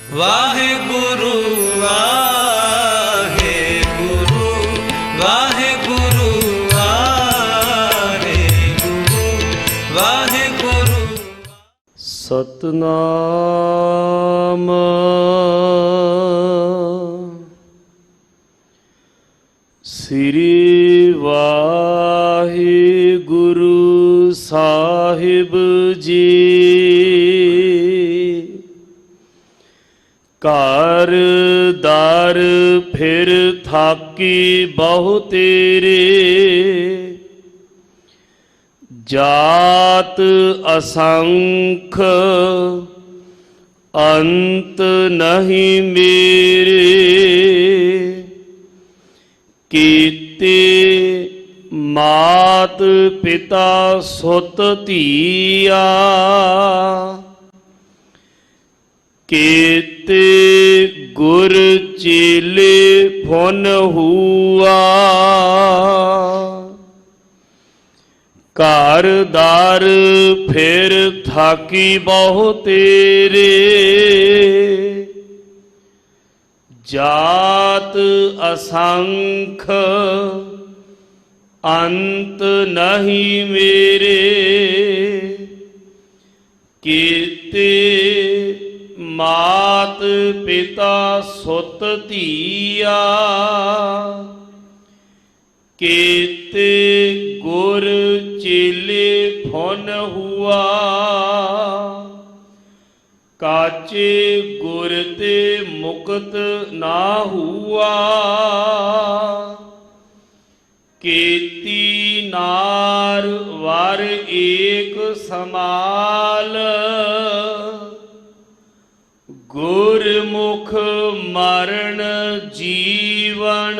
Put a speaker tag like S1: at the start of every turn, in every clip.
S1: ਵਾਹਿਗੁਰੂ ਵਾਹਿਗੁਰੂ ਵਾਹਿਗੁਰੂ ਵਾਹਿਗੁਰੂ ਵਾਹਿਗੁਰੂ।
S2: ਸਤਨਾਮ ਸ੍ਰੀ ਵਾਹਿਗੁਰੂ ਸਾਹਿਬ ਜੀ। ਘਰ ਦਰ ਫਿਰ ਥਾਕੀ ਬਹੁ ਤੇਰੇ, ਜਾਤ ਅਸੰਖ ਅੰਤ ਨਹੀਂ ਮੇਰੇ। ਕੀਤੇ ਮਾਤ ਪਿਤਾ ਸੁਤ ਧੀਆ, ਕੀਤੇ ਗੁਰ ਚੇਲੇ ਫੁਨ ਹੂਆ। ਘਰ ਦਰ ਫਿਰ ਥਾਕੀ ਬਹੁ ਤੇਰੇ, ਜਾਤ ਅਸੰਖ ਅੰਤ ਨਹੀਂ ਮੇਰੇ। ਕੀਤੇ ਮਾਤ ਪਿਤਾ ਸੁਤ ਧੀਆ, ਕੀਤੇ ਗੁਰ ਚੇਲੇ ਫੁਨ ਹੂਆ। ਕਾਚੇ ਗੁਰ ਤੇ ਮੁਕਤ ਨਾ ਹੂਆ, ਕੀਤੀ ਨਾਰ ਵਰ ਏਕ ਸਮਾਲ। ਗੁਰਮੁਖ ਮਰਨ ਜੀਵਨ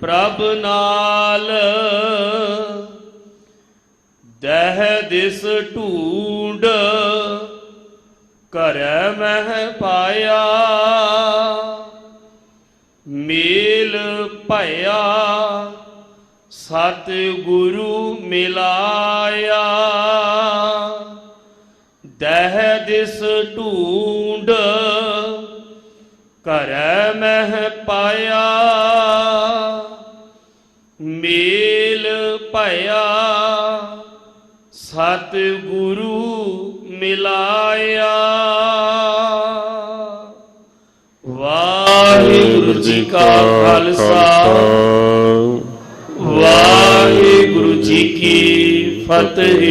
S2: ਪ੍ਰਭ ਨਾਲ, ਦਹਿ ਦਿਸ ਢੂੰਡ ਘਰੈ ਮਹਿ ਪਾਇਆ। ਮੇਲ ਭਇਆ ਸਤਿ ਗੁਰੂ ਮਿਲਾਇਆ, ਦਹਿ ਦਿਸ ਢੂੰਡ ਘਰੈ ਮਹਿ ਪਾਇਆ। ਮੇਲ ਭਇਆ ਸਤਿ ਗੁਰੂ ਮਿਲਾਇਆ। ਵਾਹਿਗੁਰੂ ਜੀ ਕਾ ਖਾਲਸਾ, ਵਾਹਿਗੁਰੂ ਜੀ ਕੀ ਫਤਿਹ।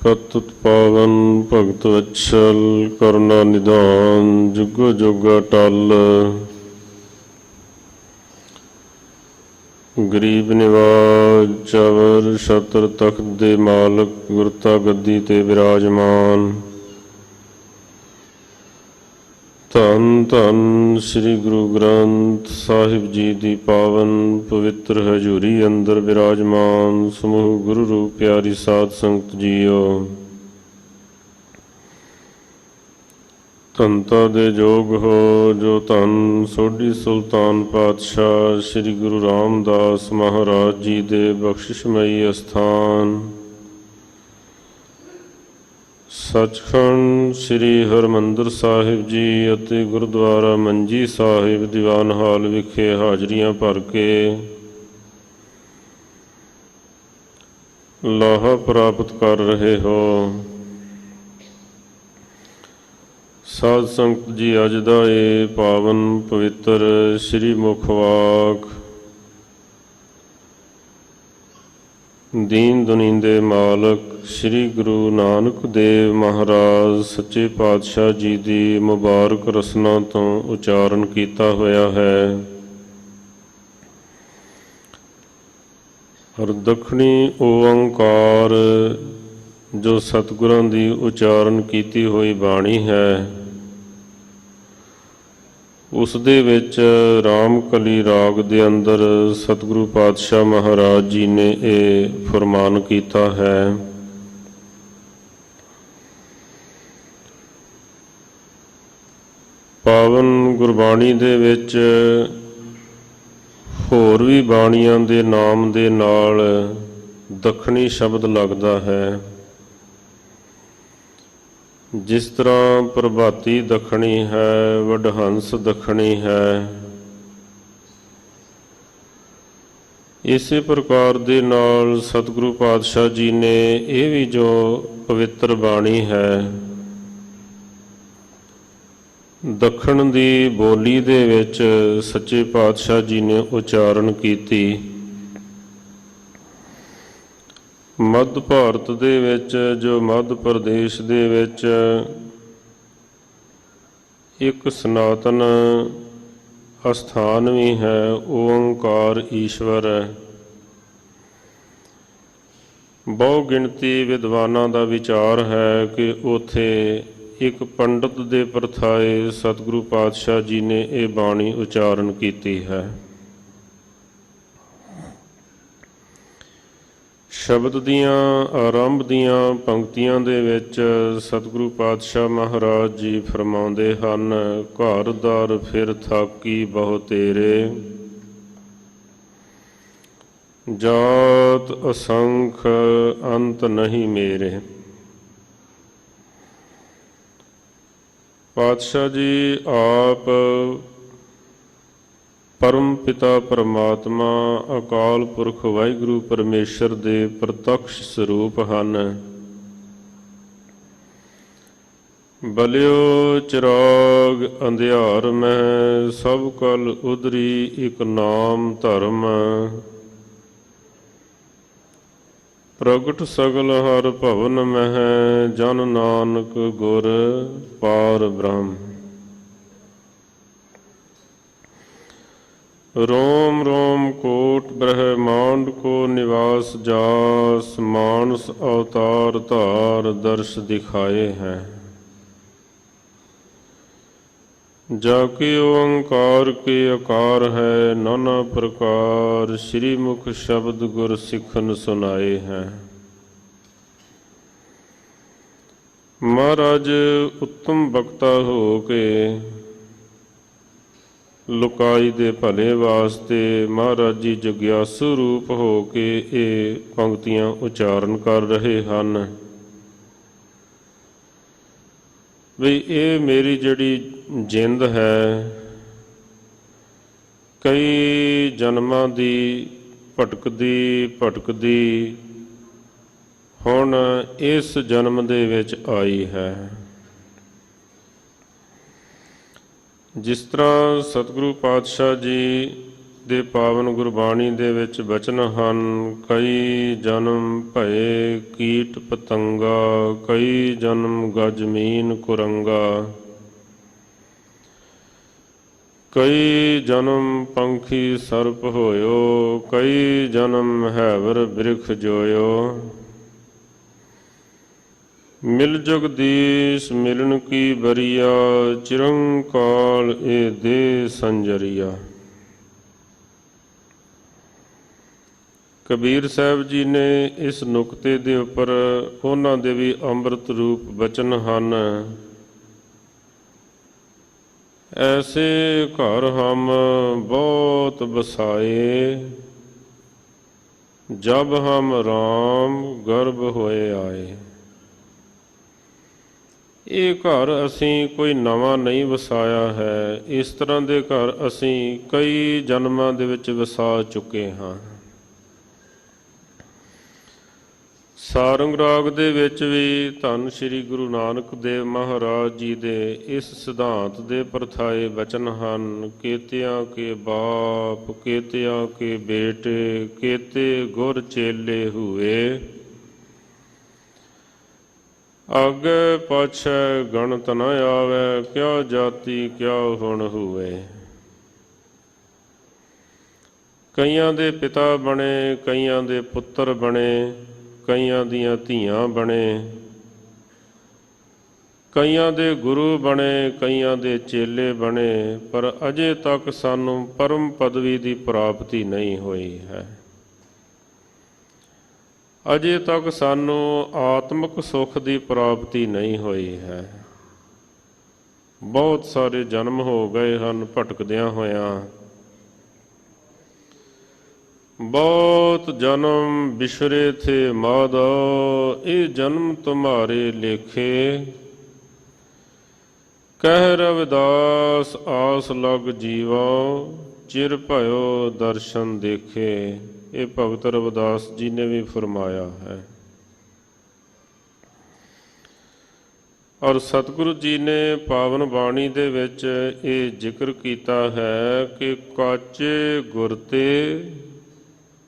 S3: ਪਤਿਤ ਪਾਵਨ ਭਗਤ ਵਤਸਲ, ਕਰੁਣਾ ਨਿਧਾਨ, ਜੁਗੋ ਜੁਗ ਅਟਲ। ਗਰੀਬ ਨਿਵਾਜ ਚਵਰ ਛਤਰ ਤਖਤ ਦੇ ਮਾਲਕ, ਗੁਰਤਾ ਗੱਦੀ ਤੇ ਵਿਰਾਜਮਾਨ। ਧੰਨ ਧੰਨ ਸ੍ਰੀ ਗੁਰੂ ਗ੍ਰੰਥ ਸਾਹਿਬ ਜੀ ਦੀ ਪਾਵਨ ਪਵਿੱਤਰ ਹਜ਼ੂਰੀ ਅੰਦਰ ਵਿਰਾਜਮਾਨ ਸਮੂਹ ਗੁਰੂ ਰੂਪ ਪਿਆਰੀ ਸਾਧ ਸੰਗਤ ਜੀਓ। ਧੰਤਾ ਦੇ ਜੋਗ ਹੋ ਜੋ ਧੰਨ ਸੋਢੀ ਸੁਲਤਾਨ ਪਾਤਸ਼ਾਹ ਸ੍ਰੀ ਗੁਰੂ ਰਾਮਦਾਸ ਮਹਾਰਾਜ ਜੀ ਦੇ ਬਖਸ਼ਿਸ਼ਮਈ ਅਸਥਾਨ ਸੱਚਖੰਡ ਸ੍ਰੀ ਹਰਿਮੰਦਰ ਸਾਹਿਬ ਜੀ ਅਤੇ ਗੁਰਦੁਆਰਾ ਮੰਜੀ ਸਾਹਿਬ ਦੀਵਾਨ ਹਾਲ ਵਿਖੇ ਹਾਜ਼ਰੀਆਂ ਭਰ ਕੇ ਲਾਹਾ ਪ੍ਰਾਪਤ ਕਰ ਰਹੇ ਹੋ। ਸਾਧ ਸੰਗਤ ਜੀ, ਅੱਜ ਦਾ ਇਹ ਪਾਵਨ ਪਵਿੱਤਰ ਸ੍ਰੀ ਮੁਖਵਾਕ ਦੀਨ ਦੁਨੀਨ ਦੇ ਮਾਲਕ ਸ੍ਰੀ ਗੁਰੂ ਨਾਨਕ ਦੇਵ ਮਹਾਰਾਜ ਸੱਚੇ ਪਾਤਸ਼ਾਹ ਜੀ ਦੀ ਮੁਬਾਰਕ ਰਸਨਾ ਤੋਂ ਉਚਾਰਨ ਕੀਤਾ ਹੋਇਆ ਹੈ। ਹਰ ਦੱਖਣੀ ਓੰਕਾਰ ਜੋ ਸਤਿਗੁਰਾਂ ਦੀ ਉਚਾਰਨ ਕੀਤੀ ਹੋਈ ਬਾਣੀ ਹੈ, ਉਸ ਦੇ ਵਿੱਚ ਰਾਮਕਲੀ ਰਾਗ ਦੇ ਅੰਦਰ ਸਤਿਗੁਰੂ ਪਾਤਸ਼ਾਹ ਮਹਾਰਾਜ ਜੀ ਨੇ ਇਹ ਫਰਮਾਨ ਕੀਤਾ ਹੈ। ਪਾਵਨ ਗੁਰਬਾਣੀ ਦੇ ਵਿੱਚ ਹੋਰ ਵੀ ਬਾਣੀਆਂ ਦੇ ਨਾਮ ਦੇ ਨਾਲ ਦੱਖਣੀ ਸ਼ਬਦ ਲੱਗਦਾ ਹੈ। ਜਿਸ ਤਰ੍ਹਾਂ ਪ੍ਰਭਾਤੀ ਦੱਖਣੀ ਹੈ, ਵਡਹੰਸ ਦੱਖਣੀ ਹੈ, ਇਸੇ ਪ੍ਰਕਾਰ ਦੇ ਨਾਲ ਸਤਿਗੁਰੂ ਪਾਤਸ਼ਾਹ ਜੀ ਨੇ ਇਹ ਵੀ ਜੋ ਪਵਿੱਤਰ ਬਾਣੀ ਹੈ, ਦੱਖਣ ਦੀ ਬੋਲੀ ਦੇ ਵਿੱਚ ਸੱਚੇ ਪਾਤਸ਼ਾਹ ਜੀ ਨੇ ਉਚਾਰਨ ਕੀਤੀ। ਮੱਧ ਭਾਰਤ ਦੇ ਵਿੱਚ, ਜੋ ਮੱਧ ਪ੍ਰਦੇਸ਼ ਦੇ ਵਿੱਚ ਇੱਕ ਸਨਾਤਨ ਅਸਥਾਨ ਵੀ ਹੈ, ਓਂਕਾਰ ਈਸ਼ਵਰ ਹੈ। ਬਹੁ ਗਿਣਤੀ ਵਿਦਵਾਨਾਂ ਦਾ ਵਿਚਾਰ ਹੈ ਕਿ ਉੱਥੇ ਇੱਕ ਪੰਡਤ ਦੇ ਪ੍ਰਥਾਏ ਸਤਿਗੁਰੂ ਪਾਤਸ਼ਾਹ ਜੀ ਨੇ ਇਹ ਬਾਣੀ ਉਚਾਰਨ ਕੀਤੀ ਹੈ। ਸ਼ਬਦ ਦੀਆਂ ਆਰੰਭ ਦੀਆਂ ਪੰਕਤੀਆਂ ਦੇ ਵਿੱਚ ਸਤਿਗੁਰੂ ਪਾਤਸ਼ਾਹ ਮਹਾਰਾਜ ਜੀ ਫਰਮਾਉਂਦੇ ਹਨ, ਘਰ ਦਰ ਫਿਰ ਥਾਕੀ ਬਹੁ ਤੇਰੇ, ਜਾਤ ਅਸੰਖ ਅੰਤ ਨਹੀਂ ਮੇਰੇ। ਪਾਤਸ਼ਾਹ ਜੀ ਆਪ ਪਰਮ ਪਿਤਾ ਪਰਮਾਤਮਾ ਅਕਾਲ ਪੁਰਖ ਵਾਹਿਗੁਰੂ ਪਰਮੇਸ਼ਰ ਦੇ ਪ੍ਰਤੱਖ ਸਰੂਪ ਹਨ। ਬਲਿਓ ਚਿਰਾਗ ਅੰਧਿਆਰ ਮਹਿ, ਸਭ ਕਲ ਉਦਰੀ ਇਕ ਨਾਮ ਧਰਮ। ਪ੍ਰਗਟ ਸਗਲ ਹਰ ਭਵਨ ਮਹਿ, ਜਨ ਨਾਨਕ ਗੁਰ ਪਾਰ ਬ੍ਰਹਮ। रोम रोम कोट ब्रह्मांड को निवास जास, मानस अवतार धार दर्श दिखाए हैं। जाके ओंकार के आकार है, नाना प्रकार श्री मुख शब्द गुर सिखन सुनाए हैं। महाराज उत्तम वक्ता हो के ਲੁਕਾਈ ਦੇ ਭਲੇ ਵਾਸਤੇ ਮਹਾਰਾਜ ਜੀ ਜਗਿਆਸੂ ਰੂਪ ਹੋ ਕੇ ਇਹ ਪੰਕਤੀਆਂ ਉਚਾਰਨ ਕਰ ਰਹੇ ਹਨ ਵੀ ਇਹ ਮੇਰੀ ਜਿਹੜੀ ਜਿੰਦ ਹੈ, ਕਈ ਜਨਮਾਂ ਦੀ ਭਟਕਦੀ ਹੁਣ ਇਸ ਜਨਮ ਦੇ ਵਿੱਚ ਆਈ ਹੈ। ਜਿਸ ਤਰ੍ਹਾਂ ਸਤਿਗੁਰੂ ਪਾਤਸ਼ਾਹ ਜੀ ਦੇ ਪਾਵਨ ਗੁਰਬਾਣੀ ਦੇ ਵਿੱਚ ਬਚਨ ਹਨ, ਕਈ ਜਨਮ ਭਏ ਕੀਟ ਪਤੰਗਾ, ਕਈ ਜਨਮ ਗਜਮੀਨ ਕੁਰੰਗਾ, ਕਈ ਜਨਮ ਪੰਖੀ ਸਰਪ ਹੋਇਓ, ਕਈ ਜਨਮ ਹੈਵਰ ਬਿਰਖ ਜੋਇਓ। ਮਿਲ ਜਗਦੀਸ਼ ਮਿਲਣ ਕੀ ਬਰੀਆ, ਚਿਰੰਕਾਲ ਇਹ ਦੇ ਸੰਜਰੀਆ। ਕਬੀਰ ਸਾਹਿਬ ਜੀ ਨੇ ਇਸ ਨੁਕਤੇ ਦੇ ਉੱਪਰ ਉਹਨਾਂ ਦੇ ਵੀ ਅੰਮ੍ਰਿਤ ਰੂਪ ਬਚਨ ਹਨ। ਐਸੇ ਘਰ ਹਮ ਬਹੁਤ ਬਸਾਏ, ਜਬ ਹਮ ਰਾਮ ਗਰਭ ਹੋਏ ਆਏ। ਇਹ ਘਰ ਅਸੀਂ ਕੋਈ ਨਵਾਂ ਨਹੀਂ ਵਸਾਇਆ ਹੈ, ਇਸ ਤਰ੍ਹਾਂ ਦੇ ਘਰ ਅਸੀਂ ਕਈ ਜਨਮਾਂ ਦੇ ਵਿੱਚ ਵਸਾ ਚੁੱਕੇ ਹਾਂ। ਸਾਰੰਗ ਰਾਗ ਦੇ ਵਿੱਚ ਵੀ ਧੰਨ ਸ਼੍ਰੀ ਗੁਰੂ ਨਾਨਕ ਦੇਵ ਮਹਾਰਾਜ ਜੀ ਦੇ ਇਸ ਸਿਧਾਂਤ ਦੇ ਪ੍ਰਥਾਏ ਬਚਨ ਹਨ, ਕੇਤਿਆਂ ਕੇ ਬਾਪ ਕੇਤਿਆਂ ਕੇ ਬੇਟੇ, ਕੇਤੇ ਗੁਰ ਚੇਲੇ ਹੋਏ। ਆਗੇ ਪਾਛੈ ਗਣਤ ਨ ਆਵੈ, ਕਿਆ ਜਾਤੀ ਕਿਆ ਹੁਣ ਹੋਵੇ। ਕਈਆਂ ਦੇ ਪਿਤਾ ਬਣੇ, ਕਈਆਂ ਦੇ ਪੁੱਤਰ ਬਣੇ, ਕਈਆਂ ਦੀਆਂ ਧੀਆਂ ਬਣੇ, ਕਈਆਂ ਦੇ ਗੁਰੂ ਬਣੇ, ਕਈਆਂ ਦੇ ਚੇਲੇ ਬਣੇ, ਪਰ ਅਜੇ ਤੱਕ ਸਾਨੂੰ ਪਰਮ ਪਦਵੀ ਦੀ ਪ੍ਰਾਪਤੀ ਨਹੀਂ ਹੋਈ ਹੈ। ਅਜੇ ਤੱਕ ਸਾਨੂੰ ਆਤਮਿਕ ਸੁੱਖ ਦੀ ਪ੍ਰਾਪਤੀ ਨਹੀਂ ਹੋਈ ਹੈ। ਬਹੁਤ ਸਾਰੇ ਜਨਮ ਹੋ ਗਏ ਹਨ ਭਟਕਦਿਆਂ ਹੋਇਆਂ, ਬਹੁਤ ਜਨਮ ਬਿਸਰੇ ਥੇ ਮਾਧੋ, ਇਹ ਜਨਮ ਤੁਮਾਰੇ ਲੇਖੇ, ਕਹਿ ਰਵਿਦਾਸ ਆਸ ਲਗ ਜੀਵਾ, ਚਿਰ ਭਇਓ ਦਰਸ਼ਨ ਦੇਖੇ। ਇਹ ਭਗਤ ਰਵਿਦਾਸ ਜੀ ਨੇ ਵੀ ਫਰਮਾਇਆ ਹੈ। ਔਰ ਸਤਿਗੁਰੂ ਜੀ ਨੇ ਪਾਵਨ ਬਾਣੀ ਦੇ ਵਿੱਚ ਇਹ ਜ਼ਿਕਰ ਕੀਤਾ ਹੈ ਕਿ ਕਾਚੇ ਗੁਰ ਤੇ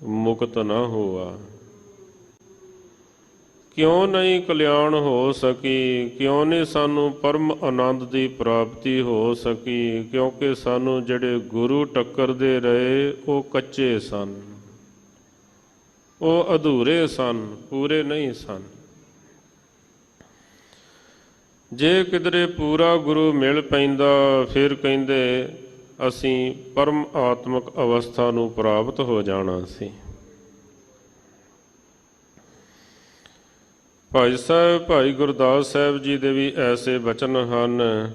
S3: ਮੁਕਤ ਨਾ ਹੋਆ। ਕਿਉਂ ਨਹੀਂ ਕਲਿਆਣ ਹੋ ਸਕੀ, ਕਿਉਂ ਨਹੀਂ ਸਾਨੂੰ ਪਰਮ ਆਨੰਦ ਦੀ ਪ੍ਰਾਪਤੀ ਹੋ ਸਕੀ? ਕਿਉਂਕਿ ਸਾਨੂੰ ਜਿਹੜੇ ਗੁਰੂ ਟੱਕਰਦੇ ਰਹੇ ਉਹ ਕੱਚੇ ਸਨ, ਉਹ ਅਧੂਰੇ ਸਨ, ਪੂਰੇ ਨਹੀਂ ਸਨ। ਜੇ ਕਿਧਰੇ ਪੂਰਾ ਗੁਰੂ ਮਿਲ ਪੈਂਦਾ ਫਿਰ ਕਹਿੰਦੇ ਅਸੀਂ ਪਰਮ ਆਤਮਿਕ ਅਵਸਥਾ ਨੂੰ ਪ੍ਰਾਪਤ ਹੋ ਜਾਣਾ ਸੀ। ਭਾਈ ਸਾਹਿਬ ਭਾਈ ਗੁਰਦਾਸ ਸਾਹਿਬ ਜੀ ਦੇ ਵੀ ਐਸੇ ਬਚਨ ਹਨ।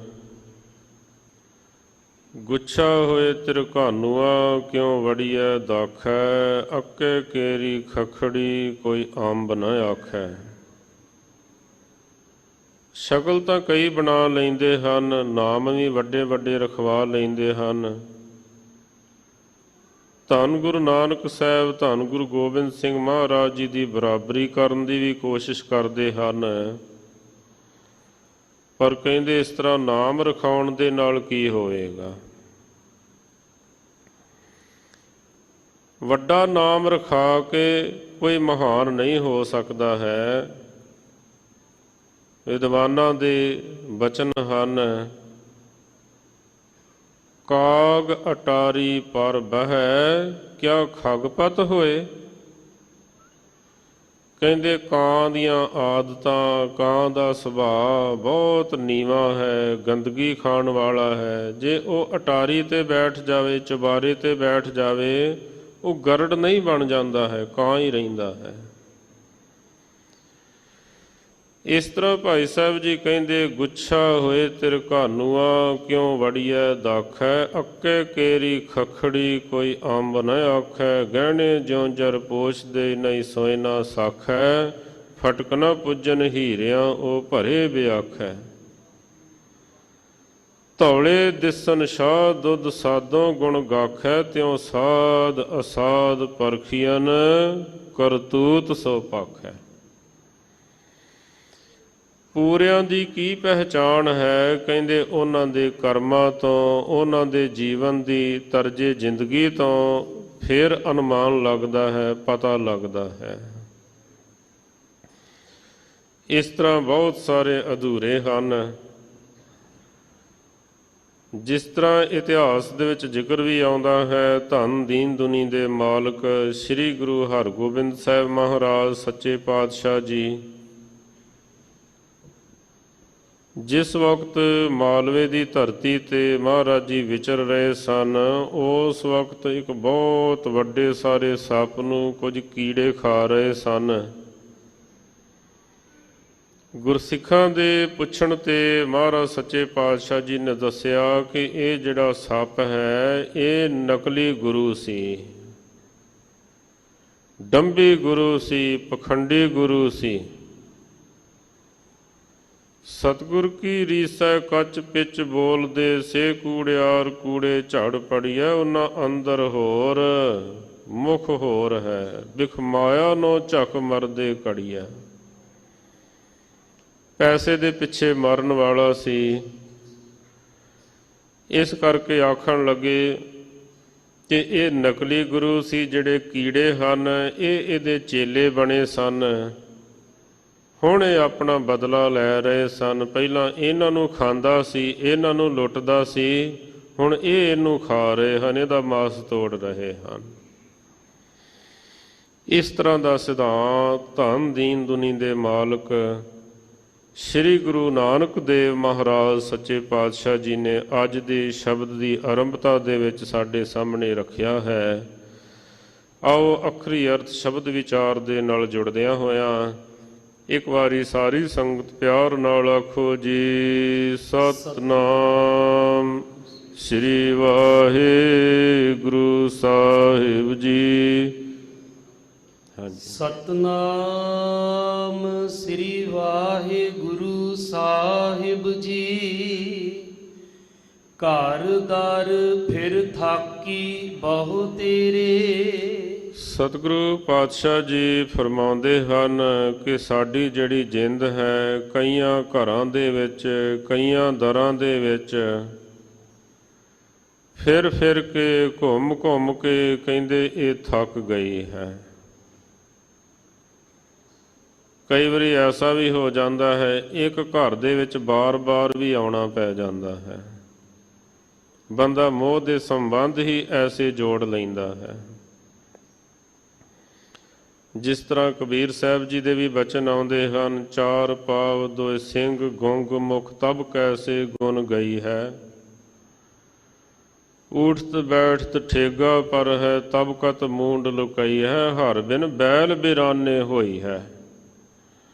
S3: ਗੁੱਛਾ ਹੋਏ ਤਿਰਕਾਨੂਆ, ਕਿਉਂ ਵੜੀਐ ਦਾਖੈ, ਅੱਕੇ ਕੇਰੀ ਖਖੜੀ, ਕੋਈ ਅੰਬ ਨ ਆਖੈ। ਸ਼ਕਲ ਤਾਂ ਕਈ ਬਣਾ ਲੈਂਦੇ ਹਨ, ਨਾਮ ਵੀ ਵੱਡੇ ਵੱਡੇ ਰਖਵਾ ਲੈਂਦੇ ਹਨ। ਧੰਨ ਗੁਰੂ ਨਾਨਕ ਸਾਹਿਬ, ਧੰਨ ਗੁਰੂ ਗੋਬਿੰਦ ਸਿੰਘ ਮਹਾਰਾਜ ਜੀ ਦੀ ਬਰਾਬਰੀ ਕਰਨ ਦੀ ਵੀ ਕੋਸ਼ਿਸ਼ ਕਰਦੇ ਹਨ, ਪਰ ਕਹਿੰਦੇ ਇਸ ਤਰ੍ਹਾਂ ਨਾਮ ਰਖਾਉਣ ਦੇ ਨਾਲ ਕੀ ਹੋਵੇਗਾ? ਵੱਡਾ ਨਾਮ ਰਖਾ ਕੇ ਕੋਈ ਮਹਾਨ ਨਹੀਂ ਹੋ ਸਕਦਾ ਹੈ। ਵਿਦਵਾਨਾਂ ਦੇ ਬਚਨ ਹਨ, ਕਾਗ ਅਟਾਰੀ ਪਰ ਬਹਿ, ਕਿਆ ਖਗਪਤ ਹੋਏ। ਕਹਿੰਦੇ ਕਾਂ ਦੀਆਂ ਆਦਤਾਂ, ਕਾਂ ਦਾ ਸੁਭਾਅ ਬਹੁਤ ਨੀਵਾਂ ਹੈ, ਗੰਦਗੀ ਖਾਣ ਵਾਲਾ ਹੈ। ਜੇ ਉਹ ਅਟਾਰੀ ਤੇ ਬੈਠ ਜਾਵੇ, ਚੁਬਾਰੇ ਤੇ ਬੈਠ ਜਾਵੇ, ਉਹ ਗਰੜ ਨਹੀਂ ਬਣ ਜਾਂਦਾ ਹੈ, ਕਾਂ ਹੀ ਰਹਿੰਦਾ ਹੈ। ਇਸ ਤਰ੍ਹਾਂ ਭਾਈ ਸਾਹਿਬ ਜੀ ਕਹਿੰਦੇ ਗੁੱਛਾ ਹੋਏ ਤਿਰਕਾਨੂਆ, ਕਿਉਂ ਵੜੀਐ ਦਾਖੈ, ਅੱਕੇ ਕੇਰੀ ਖਖੜੀ, ਕੋਈ ਅੰਬ ਨ ਆਖੈ। ਗਹਿਣੇ ਜਿਉਂ ਜਰ ਪੋਛਦੇ, ਨਹੀਂ ਸੋਏ ਨਾ ਸਾਖੈ, ਫਟਕ ਨ ਪੁੱਜਨ ਹੀਰਿਆਂ, ਉਹ ਭਰੇ ਬਿਆਖੈ। ਧੌਲੇ ਦਿਸਨ ਸ਼ਾਹ, ਦੁੱਧ ਸਾਧੋਂ ਗੁਣ ਗਾਖੈ, ਤਿਉ ਸਾਧ ਅਸਾਧ ਪਰਖੀਅਨ, ਕਰਤੂਤ ਸੋ ਪਾਖੈ। ਪੂਰਿਆਂ ਦੀ ਕੀ ਪਹਿਚਾਣ ਹੈ? ਕਹਿੰਦੇ ਉਹਨਾਂ ਦੇ ਕਰਮਾਂ ਤੋਂ, ਉਹਨਾਂ ਦੇ ਜੀਵਨ ਦੀ ਤਰਜੇ ਜ਼ਿੰਦਗੀ ਤੋਂ ਫਿਰ ਅਨੁਮਾਨ ਲੱਗਦਾ ਹੈ, ਪਤਾ ਲੱਗਦਾ ਹੈ। ਇਸ ਤਰ੍ਹਾਂ ਬਹੁਤ ਸਾਰੇ ਅਧੂਰੇ ਹਨ। ਜਿਸ ਤਰ੍ਹਾਂ ਇਤਿਹਾਸ ਦੇ ਵਿੱਚ ਜ਼ਿਕਰ ਵੀ ਆਉਂਦਾ ਹੈ, ਧੰਨ ਦੀਨ ਦੁਨੀ ਦੇ ਮਾਲਕ ਸ੍ਰੀ ਗੁਰੂ ਹਰਗੋਬਿੰਦ ਸਾਹਿਬ ਮਹਾਰਾਜ ਸੱਚੇ ਪਾਤਸ਼ਾਹ ਜੀ ਜਿਸ ਵਕਤ ਮਾਲਵੇ ਦੀ ਧਰਤੀ ਤੇ ਮਹਾਰਾਜ ਜੀ ਵਿਚਰ ਰਹੇ ਸਨ, ਉਸ ਵਕਤ ਇੱਕ ਬਹੁਤ ਵੱਡੇ ਸਾਰੇ ਸੱਪ ਨੂੰ ਕੁਝ ਕੀੜੇ ਖਾ ਰਹੇ ਸਨ। ਗੁਰਸਿੱਖਾਂ ਦੇ ਪੁੱਛਣ ਤੇ ਮਹਾਰਾਜ ਸੱਚੇ ਪਾਤਸ਼ਾਹ ਜੀ ਨੇ ਦੱਸਿਆ ਕਿ ਇਹ ਜਿਹੜਾ ਸੱਪ ਹੈ ਇਹ ਨਕਲੀ ਗੁਰੂ ਸੀ, ਡੰਬੀ ਗੁਰੂ ਸੀ, ਪਖੰਡੀ ਗੁਰੂ ਸੀ। ਸਤਿਗੁਰ ਕੀ ਰੀਸੈ ਕੱਚ ਪਿੱਚ ਬੋਲਦੇ, ਸੇ ਕੂੜਿਆਰ ਕੂੜੇ ਝੜ ਪੜੀਐ, ਉਹਨਾਂ ਅੰਦਰ ਹੋਰ ਮੁਖ ਹੋਰ ਹੈ, ਬਿਖ ਮਾਇਆ ਨੋ ਝਕ ਮਰਦੇ ਕੜੀਐ। ਪੈਸੇ ਦੇ ਪਿੱਛੇ ਮਰਨ ਵਾਲਾ ਸੀ। ਇਸ ਕਰਕੇ ਆਖਣ ਲੱਗੇ ਕਿ ਇਹ ਨਕਲੀ ਗੁਰੂ ਸੀ, ਜਿਹੜੇ ਕੀੜੇ ਹਨ ਇਹ ਇਹਦੇ ਚੇਲੇ ਬਣੇ ਸਨ। ਹੁਣ ਇਹ ਆਪਣਾ ਬਦਲਾ ਲੈ ਰਹੇ ਸਨ। ਪਹਿਲਾਂ ਇਹਨਾਂ ਨੂੰ ਖਾਂਦਾ ਸੀ, ਇਹਨਾਂ ਨੂੰ ਲੁੱਟਦਾ ਸੀ, ਹੁਣ ਇਹ ਇਹਨੂੰ ਖਾ ਰਹੇ ਹਨ, ਇਹਦਾ ਮਾਸ ਤੋੜ ਰਹੇ ਹਨ। ਇਸ ਤਰ੍ਹਾਂ ਦਾ ਸਿਧਾਂਤ ਧੰਨ ਦੀਨ ਦੁਨੀ ਦੇ ਮਾਲਕ ਸ੍ਰੀ ਗੁਰੂ ਨਾਨਕ ਦੇਵ ਮਹਾਰਾਜ ਸੱਚੇ ਪਾਤਸ਼ਾਹ ਜੀ ਨੇ ਅੱਜ ਦੇ ਸ਼ਬਦ ਦੀ ਆਰੰਭਤਾ ਦੇ ਵਿੱਚ ਸਾਡੇ ਸਾਹਮਣੇ ਰੱਖਿਆ ਹੈ। ਆਓ ਅੱਖਰੀ ਅਰਥ ਸ਼ਬਦ ਵਿਚਾਰ ਦੇ ਨਾਲ ਜੁੜਦਿਆਂ ਹੋਇਆਂ ਇੱਕ ਵਾਰੀ ਸਾਰੀ ਸੰਗਤ ਪਿਆਰ ਨਾਲ ਆਖੋ ਜੀ, ਸਤਿਨਾਮ ਸ੍ਰੀ ਵਾਹਿਗੁਰੂ ਸਾਹਿਬ ਜੀ। ਹਾਂਜੀ,
S4: ਸਤਿਨਾਮ ਸ੍ਰੀ ਵਾਹਿਗੁਰੂ ਸਾਹਿਬ ਜੀ।
S2: ਘਰ ਦਰ ਫਿਰ ਥਾਕੀ ਬਹੁ ਤੇਰੇ।
S3: ਸਤਿਗੁਰੂ ਪਾਤਸ਼ਾਹ ਜੀ ਫਰਮਾਉਂਦੇ ਹਨ ਕਿ ਸਾਡੀ ਜਿਹੜੀ ਜਿੰਦ ਹੈ ਕਈਆਂ ਘਰਾਂ ਦੇ ਵਿੱਚ, ਕਈਆਂ ਦਰਾਂ ਦੇ ਵਿੱਚ ਫਿਰ ਫਿਰ ਕੇ, ਘੁੰਮ ਘੁੰਮ ਕੇ ਕਹਿੰਦੇ ਇਹ ਥੱਕ ਗਈ ਹੈ। ਕਈ ਵਾਰੀ ਐਸਾ ਵੀ ਹੋ ਜਾਂਦਾ ਹੈ ਇੱਕ ਘਰ ਦੇ ਵਿੱਚ ਬਾਰ-ਬਾਰ ਵੀ ਆਉਣਾ ਪੈ ਜਾਂਦਾ ਹੈ। ਬੰਦਾ ਮੋਹ ਦੇ ਸੰਬੰਧ ਹੀ ਐਸੇ ਜੋੜ ਲੈਂਦਾ ਹੈ। ਜਿਸ ਤਰ੍ਹਾਂ ਕਬੀਰ ਸਾਹਿਬ ਜੀ ਦੇ ਵੀ ਬਚਨ ਆਉਂਦੇ ਹਨ, ਚਾਰ ਪਾਵ ਦੋਇ ਸਿੰਘ ਗੁੰਗ ਮੁਖ ਤਬ ਕੈਸੇ ਗੁਣ ਗਈ ਹੈ। ਊਠਤ ਬੈਠਤ ਠੇਗਾ ਪਰ ਹੈ ਤਬ ਕਤ ਮੂੰਡ ਲੁਕਈ ਹੈ। ਹਰ ਬਿਨ ਬੈਲ ਬਿਰਾਨੇ ਹੋਈ ਹੈ।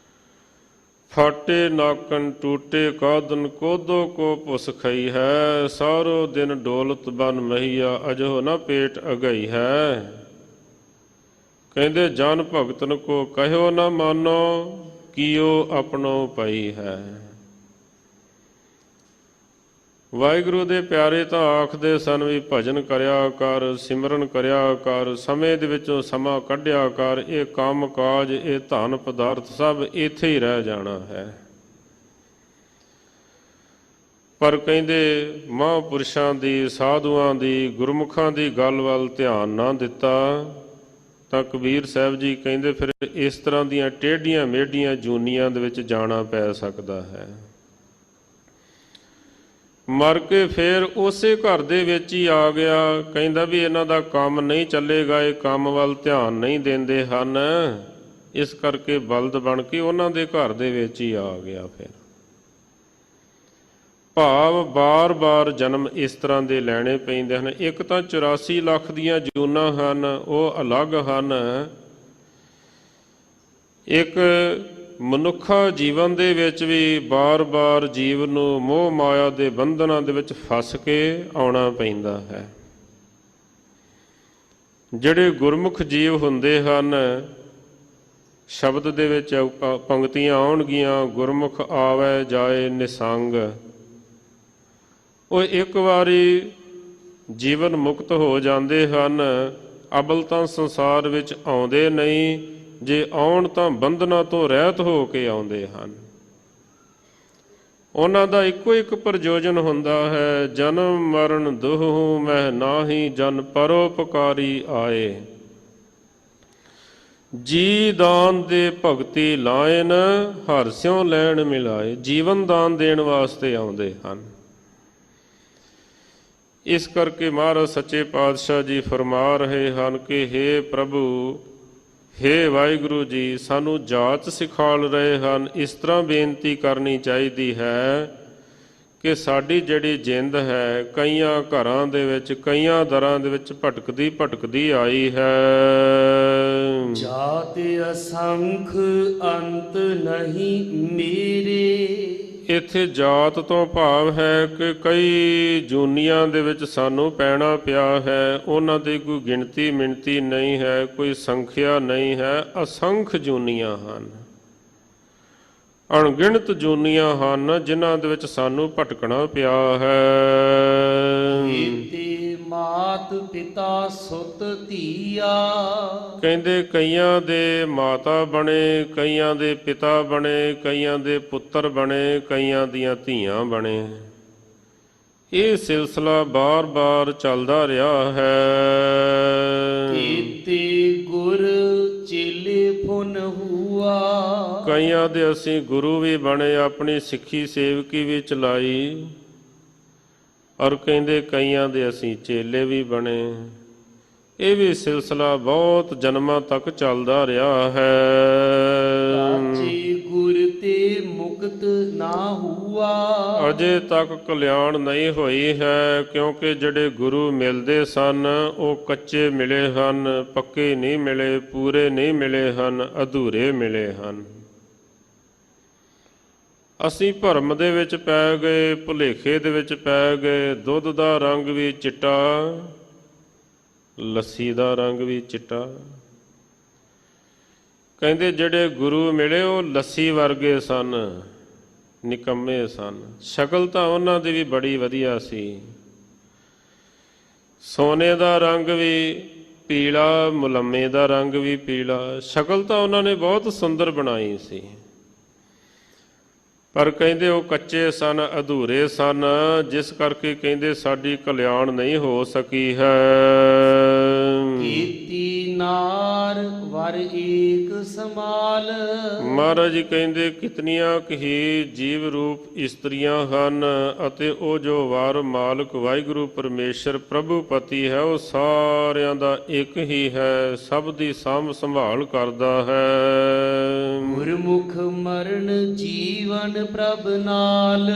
S3: ਫਾਟੇ ਨਾਕਨ ਟੂਟੇ ਕਾਦਨ ਕੋਦੋ ਕੋ ਪੁਸ ਖਈ ਹੈ। ਸਾਰੋ ਦਿਨ ਡੋਲਤ ਬਨ ਮਹੀਆ ਅਜੋ ਨ ਪੇਟ ਅਗਈ ਹੈ। ਕਹਿੰਦੇ ਜਨ ਭਗਤਨ ਕੋ ਕਹਿਓ ਨਾ ਮਾਨੋ ਕੀਓ ਆਪਣੋ ਪਈ ਹੈ। ਵਾਹਿਗੁਰੂ ਦੇ ਪਿਆਰੇ ਤਾਂ ਆਖਦੇ ਸਨ ਵੀ ਭਜਨ ਕਰਿਆ ਕਰ, ਸਿਮਰਨ ਕਰਿਆ ਕਰ, ਸਮੇਂ ਦੇ ਵਿੱਚੋਂ ਸਮਾਂ ਕੱਢਿਆ ਕਰ। ਇਹ ਕੰਮ ਕਾਜ, ਇਹ ਧਨ ਪਦਾਰਥ ਸਭ ਇੱਥੇ ਹੀ ਰਹਿ ਜਾਣਾ ਹੈ। ਪਰ ਕਹਿੰਦੇ ਮਹਾਂਪੁਰਸ਼ਾਂ ਦੀ, ਸਾਧੂਆਂ ਦੀ, ਗੁਰਮੁਖਾਂ ਦੀ ਗੱਲ ਵੱਲ ਧਿਆਨ ਨਾ ਦਿੱਤਾ ਤਾਂ ਕਬੀਰ ਸਾਹਿਬ ਜੀ ਕਹਿੰਦੇ ਫਿਰ ਇਸ ਤਰ੍ਹਾਂ ਦੀਆਂ ਟੇਢੀਆਂ ਮੇਢੀਆਂ ਜੂਨੀਆਂ ਦੇ ਵਿੱਚ ਜਾਣਾ ਪੈ ਸਕਦਾ ਹੈ। ਮਰ ਕੇ ਫੇਰ ਉਸੇ ਘਰ ਦੇ ਵਿੱਚ ਹੀ ਆ ਗਿਆ। ਕਹਿੰਦਾ ਵੀ ਇਹਨਾਂ ਦਾ ਕੰਮ ਨਹੀਂ ਚੱਲੇਗਾ, ਇਹ ਕੰਮ ਵੱਲ ਧਿਆਨ ਨਹੀਂ ਦਿੰਦੇ ਹਨ, ਇਸ ਕਰਕੇ ਬਲਦ ਬਣ ਕੇ ਉਹਨਾਂ ਦੇ ਘਰ ਦੇ ਵਿੱਚ ਹੀ ਆ ਗਿਆ। ਫਿਰ ਭਾਵ ਬਾਰ-ਬਾਰ ਜਨਮ ਇਸ ਤਰ੍ਹਾਂ ਦੇ ਲੈਣੇ ਪੈਂਦੇ ਹਨ। ਇੱਕ ਤਾਂ 84 ਲੱਖ ਦੀਆਂ ਜੂਨਾਂ ਹਨ, ਉਹ ਅਲੱਗ ਹਨ। ਇੱਕ ਮਨੁੱਖਾ ਜੀਵਨ ਦੇ ਵਿੱਚ ਵੀ ਬਾਰ-ਬਾਰ ਜੀਵਨ ਨੂੰ ਮੋਹ ਮਾਇਆ ਦੇ ਬੰਧਨਾਂ ਦੇ ਵਿੱਚ ਫਸ ਕੇ ਆਉਣਾ ਪੈਂਦਾ ਹੈ। ਜਿਹੜੇ ਗੁਰਮੁਖ ਜੀਵ ਹੁੰਦੇ ਹਨ, ਸ਼ਬਦ ਦੇ ਵਿੱਚ ਪੰਕਤੀਆਂ ਆਉਣਗੀਆਂ, ਗੁਰਮੁਖ ਆਵੈ ਜਾਏ ਨਿਸੰਗ। ਉਹ ਇੱਕ ਵਾਰੀ ਜੀਵਨ ਮੁਕਤ ਹੋ ਜਾਂਦੇ ਹਨ। ਅਬਲ ਤਾਂ ਸੰਸਾਰ ਵਿੱਚ ਆਉਂਦੇ ਨਹੀਂ, ਜੇ ਆਉਣ ਤਾਂ ਬੰਧਨਾਂ ਤੋਂ ਰਹਿਤ ਹੋ ਕੇ ਆਉਂਦੇ ਹਨ। ਉਹਨਾਂ ਦਾ ਇੱਕੋ ਇੱਕ ਪ੍ਰਯੋਜਨ ਹੁੰਦਾ ਹੈ, ਜਨਮ ਮਰਨ ਦੁਹੂ ਮਹਿ ਨਾਹੀ ਜਨ ਪਰਉਪਕਾਰੀ ਆਏ। ਜੀ ਦਾਨ ਦੇ ਭਗਤੀ ਲਾਇਨ ਹਰਿ ਸਿਉ ਲੈਣ ਮਿਲਾਏ। ਜੀਵਨ ਦਾਨ ਦੇਣ ਵਾਸਤੇ ਆਉਂਦੇ ਹਨ। ਇਸ ਕਰਕੇ ਮਹਾਰਾਜ ਸੱਚੇ ਪਾਤਸ਼ਾਹ ਜੀ ਫਰਮਾ ਰਹੇ ਹਨ ਕਿ ਹੇ ਪ੍ਰਭੂ, ਹੇ ਵਾਹਿਗੁਰੂ ਜੀ, ਸਾਨੂੰ ਜਾਚ ਸਿਖਾਲ ਰਹੇ ਹਨ। ਇਸ ਤਰ੍ਹਾਂ ਬੇਨਤੀ ਕਰਨੀ ਚਾਹੀਦੀ ਹੈ ਕਿ ਸਾਡੀ ਜਿਹੜੀ ਜਿੰਦ ਹੈ ਕਈਆਂ ਘਰਾਂ ਦੇ ਵਿੱਚ, ਕਈਆਂ ਦਰਾਂ ਦੇ ਵਿੱਚ ਭਟਕਦੀ ਭਟਕਦੀ ਆਈ ਹੈ।
S2: ਜਾਤ ਅਸੰਖ ਅੰਤ ਨਹੀਂ ਮੇਰੇ।
S3: ਇੱਥੇ ਜਾਤ ਤੋਂ ਭਾਵ ਹੈ ਕਿ ਕਈ ਜੂਨੀਆਂ ਦੇ ਵਿੱਚ ਸਾਨੂੰ ਪੈਣਾ ਪਿਆ ਹੈ। ਉਹਨਾਂ ਦੀ ਕੋਈ ਗਿਣਤੀ ਮਿਣਤੀ ਨਹੀਂ ਹੈ, ਕੋਈ ਸੰਖਿਆ ਨਹੀਂ ਹੈ। ਅਸੰਖ ਜੂਨੀਆਂ ਹਨ, ਅਣਗਿਣਤ ਜੂਨੀਆਂ ਹਨ ਜਿਨ੍ਹਾਂ ਦੇ ਵਿੱਚ ਸਾਨੂੰ ਭਟਕਣਾ ਪਿਆ ਹੈ।
S2: ਮਾਤ ਪਿਤਾ ਸੁਤ ਧੀਆ।
S3: ਕਹਿੰਦੇ ਕਈਆਂ ਦੇ ਮਾਤਾ ਬਣੇ, ਕਈਆਂ ਦੇ ਪਿਤਾ ਬਣੇ, ਕਈਆਂ ਦੇ ਪੁੱਤਰ ਬਣੇ, ਕਈਆਂ ਦੀਆਂ ਧੀਆਂ ਬਣੇ। ਇਹ ਸਿਲਸਿਲਾ ਬਾਰ-ਬਾਰ ਚੱਲਦਾ ਰਿਹਾ ਹੈ।
S2: ਕੀਤੇ ਗੁਰ ਚੇਲੇ ਫੁਨ ਹੁਆ।
S3: ਕਈਆਂ ਦੇ ਅਸੀਂ ਗੁਰੂ ਵੀ ਬਣੇ, ਆਪਣੀ ਸਿੱਖੀ ਸੇਵਕੀ ਵੀ ਚਲਾਈ, ਔਰ ਕਹਿੰਦੇ ਕਈਆਂ ਦੇ ਅਸੀਂ ਚੇਲੇ ਵੀ ਬਣੇ। ਇਹ ਵੀ ਸਿਲਸਿਲਾ ਬਹੁਤ ਜਨਮਾਂ ਤੱਕ ਚੱਲਦਾ ਰਿਹਾ ਹੈ।
S2: ਕਾਚੇ ਗੁਰ ਤੇ ਮੁਕਤ ਨਾ ਹੁਆ।
S3: ਅਜੇ ਤੱਕ ਕਲਿਆਣ ਨਹੀਂ ਹੋਈ ਹੈ, ਕਿਉਂਕਿ ਜਿਹੜੇ ਗੁਰੂ ਮਿਲਦੇ ਸਨ ਉਹ ਕੱਚੇ ਮਿਲੇ ਹਨ, ਪੱਕੇ ਨਹੀਂ ਮਿਲੇ, ਪੂਰੇ ਨਹੀਂ ਮਿਲੇ ਹਨ, ਅਧੂਰੇ ਮਿਲੇ ਹਨ। ਅਸੀਂ ਭਰਮ ਦੇ ਵਿੱਚ ਪੈ ਗਏ, ਭੁਲੇਖੇ ਦੇ ਵਿੱਚ ਪੈ ਗਏ। ਦੁੱਧ ਦਾ ਰੰਗ ਵੀ ਚਿੱਟਾ, ਲੱਸੀ ਦਾ ਰੰਗ ਵੀ ਚਿੱਟਾ। ਕਹਿੰਦੇ ਜਿਹੜੇ ਗੁਰੂ ਮਿਲੇ ਉਹ ਲੱਸੀ ਵਰਗੇ ਸਨ, ਨਿਕੰਮੇ ਸਨ। ਸ਼ਕਲ ਤਾਂ ਉਹਨਾਂ ਦੀ ਵੀ ਬੜੀ ਵਧੀਆ ਸੀ, ਸੋਨੇ ਦਾ ਰੰਗ ਵੀ ਪੀਲਾ, ਮੁਲੰਮੇ ਦਾ ਰੰਗ ਵੀ ਪੀਲਾ। ਸ਼ਕਲ ਤਾਂ ਉਹਨਾਂ ਨੇ ਬਹੁਤ ਸੁੰਦਰ ਬਣਾਈ ਸੀ, ਪਰ ਕਹਿੰਦੇ ਉਹ ਕੱਚੇ ਸਨ, ਅਧੂਰੇ ਸਨ, ਜਿਸ ਕਰਕੇ ਕਹਿੰਦੇ ਸਾਡੀ ਕਲਿਆਣ ਨਹੀਂ ਹੋ ਸਕੀ ਹੈ।
S2: ਕੀਤੀ ਨਾਰ ਵਰ ਏਕ ਸਮਾਲ।
S3: ਮਹਾਰਾਜ ਜੀ ਕਹਿੰਦੇ ਕਿਤਨੀਆਂ ਹੀ ਜੀਵ ਰੂਪ ਇਸਤਰੀਆਂ ਹਨ, ਅਤੇ ਉਹ ਜੋ ਵਾਰ ਮਾਲਕ ਵਾਹਿਗੁਰੂ ਪਰਮੇਸ਼ਰ ਪ੍ਰਭੂ ਪਤੀ ਹੈ, ਉਹ ਸਾਰਿਆਂ ਦਾ ਇੱਕ ਹੀ ਹੈ, ਸਭ ਦੀ ਸਾਂਭ ਸੰਭਾਲ ਕਰਦਾ ਹੈ।
S2: ਗੁਰਮੁਖ ਮਰਨ ਜੀਵਨ ਪ੍ਰਭ ਨਾਲ।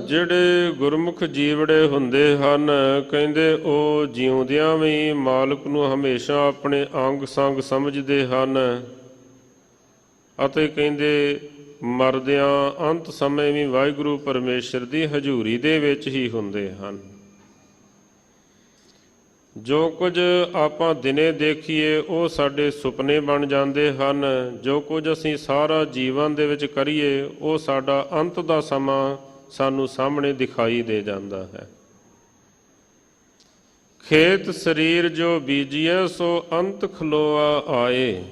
S3: ਜਿਹੜੇ ਗੁਰਮੁਖ ਜੀਵੜੇ ਹੁੰਦੇ ਹਨ, ਕਹਿੰਦੇ ਉਹ ਜਿਉਂਦਿਆਂ ਵੀ ਮਾਲਕ ਨੂੰ ਹਮੇਸ਼ਾ ਆਪਣੇ ਅੰਗ ਸੰਗ ਸਮਝਦੇ ਹਨ, ਅਤੇ ਕਹਿੰਦੇ ਮਰਦਿਆਂ ਅੰਤ ਸਮੇਂ ਵੀ ਵਾਹਿਗੁਰੂ ਪਰਮੇਸ਼ਰ ਦੀ ਹਜ਼ੂਰੀ ਦੇ ਵਿੱਚ ਹੀ ਹੁੰਦੇ ਹਨ। ਜੋ ਕੁਝ ਆਪਾਂ ਦਿਨੇ ਦੇਖੀਏ ਉਹ ਸਾਡੇ ਸੁਪਨੇ ਬਣ ਜਾਂਦੇ ਹਨ, ਜੋ ਕੁਝ ਅਸੀਂ ਸਾਰਾ ਜੀਵਨ ਦੇ ਵਿੱਚ ਕਰੀਏ ਉਹ ਸਾਡਾ ਅੰਤ ਦਾ ਸਮਾਂ ਸਾਨੂੰ ਸਾਹਮਣੇ ਦਿਖਾਈ ਦੇ ਜਾਂਦਾ ਹੈ। ਖੇਤ ਸਰੀਰ ਜੋ ਬੀਜੀਐ ਸੋ ਅੰਤ ਖਲੋਆ ਆਏ,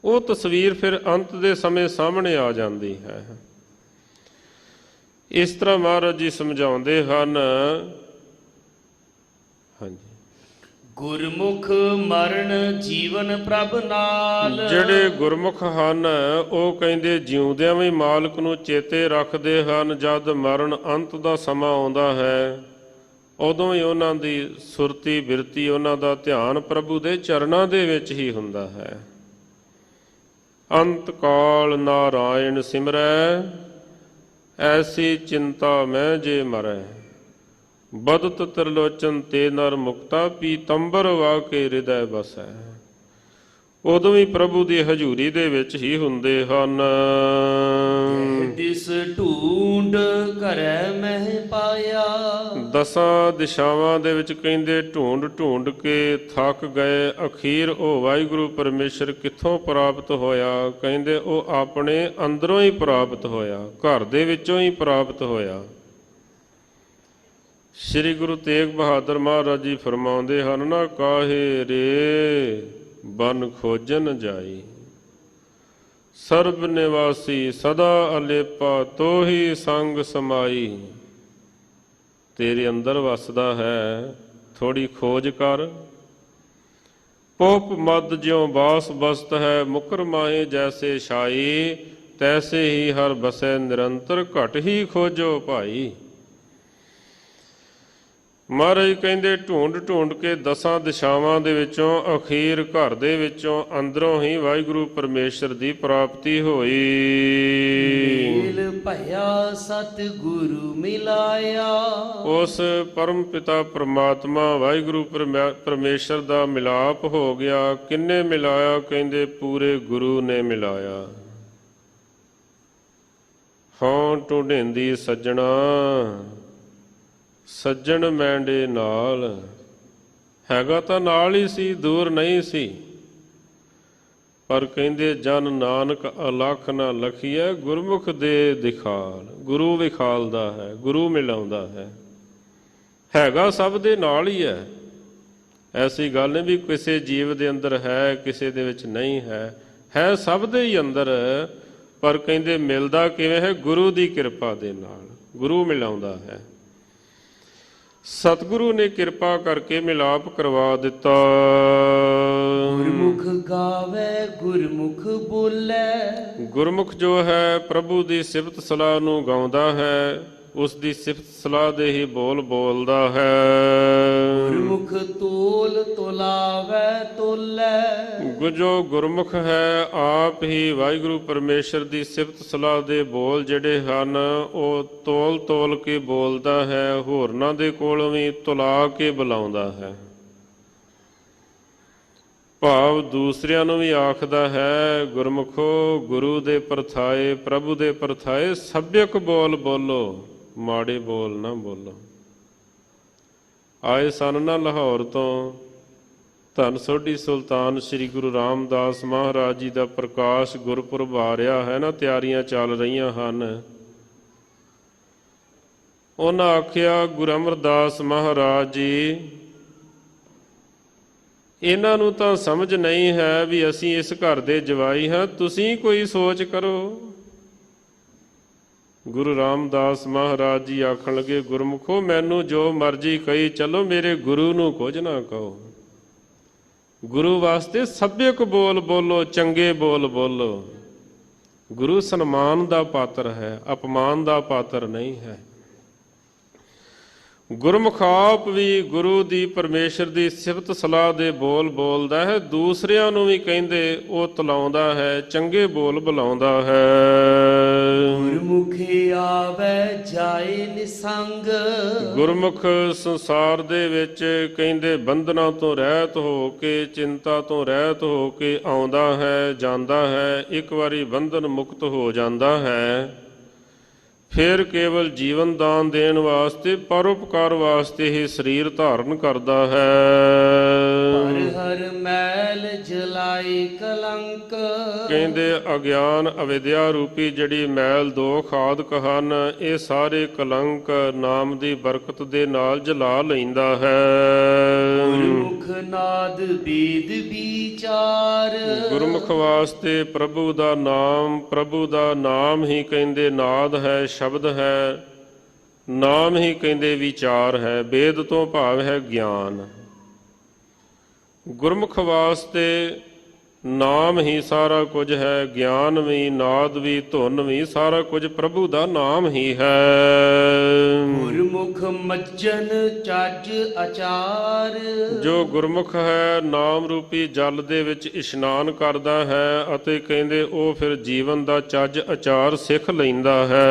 S3: ਉਹ ਤਸਵੀਰ ਫਿਰ ਅੰਤ ਦੇ ਸਮੇਂ ਸਾਹਮਣੇ ਆ ਜਾਂਦੀ ਹੈ। ਇਸ ਤਰ੍ਹਾਂ ਮਹਾਰਾਜ ਜੀ ਸਮਝਾਉਂਦੇ ਹਨ। ਹਾਂਜੀ,
S2: ਗੁਰਮੁਖ ਮਰਨ ਜੀਵਨ ਪ੍ਰਭ ਨਾਲ।
S3: ਜਿਹੜੇ ਗੁਰਮੁਖ ਹਨ ਉਹ ਕਹਿੰਦੇ ਜਿਉਂਦਿਆਂ ਵੀ ਮਾਲਕ ਨੂੰ ਚੇਤੇ ਰੱਖਦੇ ਹਨ। ਜਦ ਮਰਨ ਅੰਤ ਦਾ ਸਮਾਂ ਆਉਂਦਾ ਹੈ, ਉਦੋਂ ਹੀ ਉਹਨਾਂ ਦੀ ਸੁਰਤੀ ਬਿਰਤੀ, ਉਹਨਾਂ ਦਾ ਧਿਆਨ ਪ੍ਰਭੂ ਦੇ ਚਰਨਾਂ ਦੇ ਵਿੱਚ ਹੀ ਹੁੰਦਾ ਹੈ। ਅੰਤ ਕਾਲ ਨਾਰਾਇਣ ਸਿਮਰੈ, ਐਸੀ ਚਿੰਤਾ ਮੈਂ ਜੇ ਮਰੈ। ਬਦਤ ਤ੍ਰਿਲੋਚਨ ਤੇ ਨਰ ਮੁਕਤਾ, ਪੀਤੰਬਰ ਵਾ ਕੇ ਹਿਰਦੈ ਬਸੈ। ਉਦੋਂ ਵੀ ਪ੍ਰਭੂ ਦੀ ਹਜ਼ੂਰੀ ਦੇ ਵਿੱਚ ਹੀ ਹੁੰਦੇ ਹਨ।
S2: ਦਿਸ ਢੂੰਡ ਘਰੈ ਮਹਿ ਪਾਇਆ।
S3: ਦਸਾਂ ਦਿਸ਼ਾਵਾਂ ਦੇ ਵਿੱਚ ਕਹਿੰਦੇ ਢੂੰਡ ਢੂੰਡ ਕੇ ਥੱਕ ਗਏ, ਅਖੀਰ ਉਹ ਵਾਹਿਗੁਰੂ ਪਰਮੇਸ਼ਰ ਕਿੱਥੋਂ ਪ੍ਰਾਪਤ ਹੋਇਆ? ਕਹਿੰਦੇ ਉਹ ਆਪਣੇ ਅੰਦਰੋਂ ਹੀ ਪ੍ਰਾਪਤ ਹੋਇਆ, ਘਰ ਦੇ ਵਿੱਚੋਂ ਹੀ ਪ੍ਰਾਪਤ ਹੋਇਆ। ਸ੍ਰੀ ਗੁਰੂ ਤੇਗ ਬਹਾਦਰ ਮਹਾਰਾਜ ਜੀ ਫਰਮਾਉਂਦੇ ਹਨ ਨਾ, ਕਾਹੇ ਰੇ ਬਨ ਖੋਜਨ ਜਾਈ, ਸਰਬ ਨਿਵਾਸੀ ਸਦਾ ਅਲੇਪਾ, ਤੋਹੀ ਸੰਗ ਸਮਾਈ। ਤੇਰੇ ਅੰਦਰ ਵਸਦਾ ਹੈ, ਥੋੜੀ ਖੋਜ ਕਰ। ਪੋਪ ਮਦ ਜਿਉ ਬਾਸ ਬਸਤ ਹੈ, ਮੁਕਰ ਮਾਹੇ ਜੈਸੇ ਛਾਈ, ਤੈਸੇ ਹੀ ਹਰ ਬਸੈ ਨਿਰੰਤਰ, ਘਟ ਹੀ ਖੋਜੋ ਭਾਈ। ਮਹਾਰਾਜ ਕਹਿੰਦੇ ਢੂੰਡ ਢੂੰਡ ਕੇ ਦਸਾਂ ਦਿਸ਼ਾਵਾਂ ਦੇ ਵਿੱਚੋਂ ਅਖੀਰ ਘਰ ਦੇ ਵਿੱਚੋਂ ਅੰਦਰੋਂ ਹੀ ਵਾਹਿਗੁਰੂ ਪਰਮੇਸ਼ਰ ਦੀ ਪ੍ਰਾਪਤੀ ਹੋਈ।
S2: ਮੇਲ ਭਇਆ ਸਤਿਗੁਰੂ ਮਿਲਾਇਆ।
S3: ਉਸ ਪਰਮ ਪਿਤਾ ਪ੍ਰਮਾਤਮਾ ਵਾਹਿਗੁਰੂ ਪਰਮੇਸ਼ਰ ਦਾ ਮਿਲਾਪ ਹੋ ਗਿਆ। ਕਿੰਨੇ ਮਿਲਾਇਆ? ਕਹਿੰਦੇ ਪੂਰੇ ਗੁਰੂ ਨੇ ਮਿਲਾਇਆ। ਹਉ ਢੂੰਢੇਂਦੀ ਸੱਜਣਾ, ਸੱਜਣ ਮੈਂਡੇ ਨਾਲ। ਹੈਗਾ ਤਾਂ ਨਾਲ ਹੀ ਸੀ, ਦੂਰ ਨਹੀਂ ਸੀ, ਪਰ ਕਹਿੰਦੇ ਜਨ ਨਾਨਕ ਅਲਖ ਨਾ ਲਖੀਐ, ਗੁਰਮੁਖ ਦੇ ਦਿਖਾਲ। ਗੁਰੂ ਵਿਖਾਲਦਾ ਹੈ, ਗੁਰੂ ਮਿਲਾਉਂਦਾ ਹੈ। ਹੈਗਾ ਸਭ ਦੇ ਨਾਲ ਹੀ ਹੈ। ਐਸੀ ਗੱਲ ਨਹੀਂ ਵੀ ਕਿਸੇ ਜੀਵ ਦੇ ਅੰਦਰ ਹੈ, ਕਿਸੇ ਦੇ ਵਿੱਚ ਨਹੀਂ ਹੈ, ਹੈ ਸਭ ਦੇ ਹੀ ਅੰਦਰ। ਪਰ ਕਹਿੰਦੇ ਮਿਲਦਾ ਕਿਵੇਂ ਹੈ? ਗੁਰੂ ਦੀ ਕਿਰਪਾ ਦੇ ਨਾਲ। ਗੁਰੂ ਮਿਲਾਉਂਦਾ ਹੈ। ਸਤਿਗੁਰੂ ਨੇ ਕਿਰਪਾ ਕਰਕੇ ਮਿਲਾਪ ਕਰਵਾ ਦਿੱਤਾ।
S2: ਗੁਰਮੁਖ ਗਾਵੇ ਗੁਰਮੁਖ ਬੋਲੇ।
S3: ਗੁਰਮੁਖ ਜੋ ਹੈ ਪ੍ਰਭੂ ਦੀ ਸਿਫਤ ਸਲਾਹ ਨੂੰ ਗਾਉਂਦਾ ਹੈ, ਉਸ ਦੀ ਸਿਫਤ ਸਲਾਹ ਦੇ ਹੀ ਬੋਲ ਬੋਲਦਾ ਹੈ।
S2: ਗੁਰਮੁਖ ਤੋਲ ਤੋਲਾਵੇ ਤੋਲੇ।
S3: ਜੋ ਗੁਰਮੁਖ ਹੈ ਆਪ ਹੀ ਵਾਹਿਗੁਰੂ ਪਰਮੇਸ਼ਰ ਦੀ ਸਿਫਤ ਸਲਾਹ ਦੇ ਬੋਲ ਜਿਹੜੇ ਹਨ ਉਹ ਤੋਲ ਤੋਲ ਕੇ ਬੋਲਦਾ ਹੈ, ਹੋਰਨਾਂ ਦੇ ਕੋਲੋਂ ਵੀ ਤੁਲਾ ਕੇ ਬੁਲਾਉਂਦਾ ਹੈ। ਭਾਵ ਦੂਸਰਿਆਂ ਨੂੰ ਵੀ ਆਖਦਾ ਹੈ, ਗੁਰਮੁਖੋ ਗੁਰੂ ਦੇ ਪਰਥਾਏ, ਪ੍ਰਭੂ ਦੇ ਪਰਥਾਏ ਸਭਿਅਕ ਬੋਲ ਬੋਲੋ, ਮਾੜੇ ਬੋਲ ਨਾ ਬੋਲੋ। ਆਏ ਸਨ ਨਾ ਲਾਹੌਰ ਤੋਂ ਧੰਨ ਸੋਢੀ ਸੁਲਤਾਨ ਸ੍ਰੀ ਗੁਰੂ ਰਾਮਦਾਸ ਮਹਾਰਾਜ ਜੀ ਦਾ ਪ੍ਰਕਾਸ਼ ਗੁਰਪੁਰਬ ਆ ਰਿਹਾ ਹੈ ਨਾ, ਤਿਆਰੀਆਂ ਚੱਲ ਰਹੀਆਂ ਹਨ। ਉਹਨਾਂ ਆਖਿਆ ਗੁਰੂ ਅਮਰਦਾਸ ਮਹਾਰਾਜ ਜੀ, ਇਹਨਾਂ ਨੂੰ ਤਾਂ ਸਮਝ ਨਹੀਂ ਹੈ ਵੀ ਅਸੀਂ ਇਸ ਘਰ ਦੇ ਜਵਾਈ ਹਾਂ, ਤੁਸੀਂ ਕੋਈ ਸੋਚ ਕਰੋ। ਗੁਰੂ ਰਾਮਦਾਸ ਮਹਾਰਾਜ ਜੀ ਆਖਣ ਲੱਗੇ, ਗੁਰਮੁਖੋ ਮੈਨੂੰ ਜੋ ਮਰਜ਼ੀ ਕਹੀ ਚਲੋ, ਮੇਰੇ ਗੁਰੂ ਨੂੰ ਕੁਝ ਨਾ ਕਹੋ। ਗੁਰੂ ਵਾਸਤੇ ਸਭਿਅਕ ਬੋਲ ਬੋਲੋ, ਚੰਗੇ ਬੋਲ ਬੋਲੋ। ਗੁਰੂ ਸਨਮਾਨ ਦਾ ਪਾਤਰ ਹੈ, ਅਪਮਾਨ ਦਾ ਪਾਤਰ ਨਹੀਂ ਹੈ। ਗੁਰਮੁਖ ਆਪ ਵੀ ਗੁਰੂ ਦੀ ਪਰਮੇਸ਼ਰ ਦੀ ਸਿਫਤ ਸਲਾਹ ਦੇ ਬੋਲ ਬੋਲਦਾ ਹੈ, ਦੂਸਰਿਆਂ ਨੂੰ ਵੀ ਕਹਿੰਦੇ ਉਹ ਤਲਾਉਂਦਾ ਹੈ, ਚੰਗੇ ਬੋਲ ਬੁਲਾਉਂਦਾ ਹੈ।
S2: ਗੁਰਮੁਖੀ ਆਵੇ ਜਾਏ ਨਿਸੰਗ।
S3: ਗੁਰਮੁਖ ਸੰਸਾਰ ਦੇ ਵਿੱਚ ਕਹਿੰਦੇ ਬੰਧਨਾਂ ਤੋਂ ਰਹਿਤ ਹੋ ਕੇ, ਚਿੰਤਾ ਤੋਂ ਰਹਿਤ ਹੋ ਕੇ ਆਉਂਦਾ ਹੈ, ਜਾਂਦਾ ਹੈ। ਇੱਕ ਵਾਰੀ ਬੰਧਨ ਮੁਕਤ ਹੋ ਜਾਂਦਾ ਹੈ, ਫਿਰ ਕੇਵਲ ਜੀਵਨ ਦਾਨ ਦੇਣ ਵਾਸਤੇ, ਪਰਉਪਕਾਰ ਵਾਸਤੇ ਹੀ ਸਰੀਰ ਧਾਰਨ ਕਰਦਾ ਹੈ।
S2: ਪਰ ਹਰ ਮੈਲ ਜਲਾਈ ਕਲੰਕ।
S3: ਕਹਿੰਦੇ ਅਗਿਆਨ ਅਵਿਦਿਆ ਰੂਪੀ ਜਿਹੜੀ ਮੈਲ ਦੋਖ ਆਦਿਕ ਹਨ, ਇਹ ਸਾਰੇ ਕਲੰਕ ਨਾਮ ਦੀ ਬਰਕਤ ਦੇ ਨਾਲ ਜਲਾ ਲੈਂਦਾ ਹੈ।
S2: ਗੁਰਮੁਖ ਨਾਦ ਬੀਦ ਵਿਚਾਰ। ਗੁਰਮੁਖ
S3: ਵਾਸਤੇ ਪ੍ਰਭੂ ਦਾ ਨਾਮ ਹੀ ਕਹਿੰਦੇ ਨਾਦ ਹੈ, ਸ਼ਬਦ ਹੈ। ਨਾਮ ਹੀ ਕਹਿੰਦੇ ਵਿਚਾਰ ਹੈ। ਵੇਦ ਤੋਂ ਭਾਵ ਹੈ ਗਿਆਨ। ਗੁਰਮੁਖ ਵਾਸਤੇ ਨਾਮ ਹੀ ਸਾਰਾ ਕੁਝ ਹੈ। ਗਿਆਨ ਵੀ, ਨਾਦ ਵੀ, ਧੁਨ ਵੀ, ਸਾਰਾ ਕੁਝ ਪ੍ਰਭੂ ਦਾ ਨਾਮ ਹੀ ਹੈ।
S2: ਗੁਰਮੁਖ ਮੱਜਨ ਚੱਜ ਅਚਾਰ।
S3: ਜੋ ਗੁਰਮੁਖ ਹੈ, ਨਾਮ ਰੂਪੀ ਜਲ ਦੇ ਵਿੱਚ ਇਸ਼ਨਾਨ ਕਰਦਾ ਹੈ ਅਤੇ ਕਹਿੰਦੇ ਉਹ ਫਿਰ ਜੀਵਨ ਦਾ ਚੱਜ ਅਚਾਰ ਸਿੱਖ ਲੈਂਦਾ ਹੈ।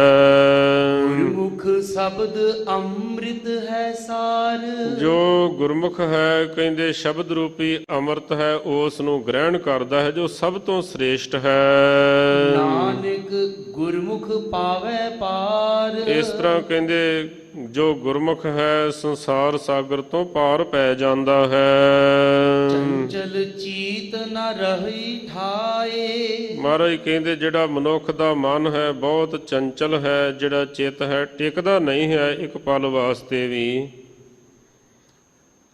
S2: ਗੁਰਮੁਖ ਸ਼ਬਦ ਅੰਮ੍ਰਿਤ ਹੈ ਸਾਰ।
S3: ਜੋ ਗੁਰਮੁਖ ਹੈ, ਕਹਿੰਦੇ ਸ਼ਬਦ ਰੂਪੀ ਅੰਮ੍ਰਿਤ ਹੈ, ਉਸ ਨੂੰ ਗ੍ਰਹਿਣ ਕਰਦਾ ਹੈ, ਜੋ ਸਭ ਤੋਂ ਸ੍ਰੇਸ਼ਟ ਹੈ।
S2: ਨਾਨਕ ਗੁਰਮੁਖ ਪਾਵੇ ਪਾਰ।
S3: ਇਸ ਤਰ੍ਹਾਂ ਕਹਿੰਦੇ ਜੋ ਗੁਰਮੁਖ ਹੈ, ਸੰਸਾਰ ਸਾਗਰ ਤੋਂ ਪਾਰ ਪੈ ਜਾਂਦਾ ਹੈ।
S2: ਚੰਚਲ ਚੀਤ ਨ ਰਹੀ ਠਾਏ।
S3: ਮਹਾਰਾਜ ਕਹਿੰਦੇ ਜਿਹੜਾ ਮਨੁੱਖ ਦਾ ਮਨ ਹੈ ਬਹੁਤ ਚੰਚਲ ਹੈ, ਜਿਹੜਾ ਚਿੱਤ ਹੈ ਟਿਕਦਾ ਨਹੀਂ ਹੈ ਇੱਕ ਪਲ ਵਾਸਤੇ ਵੀ।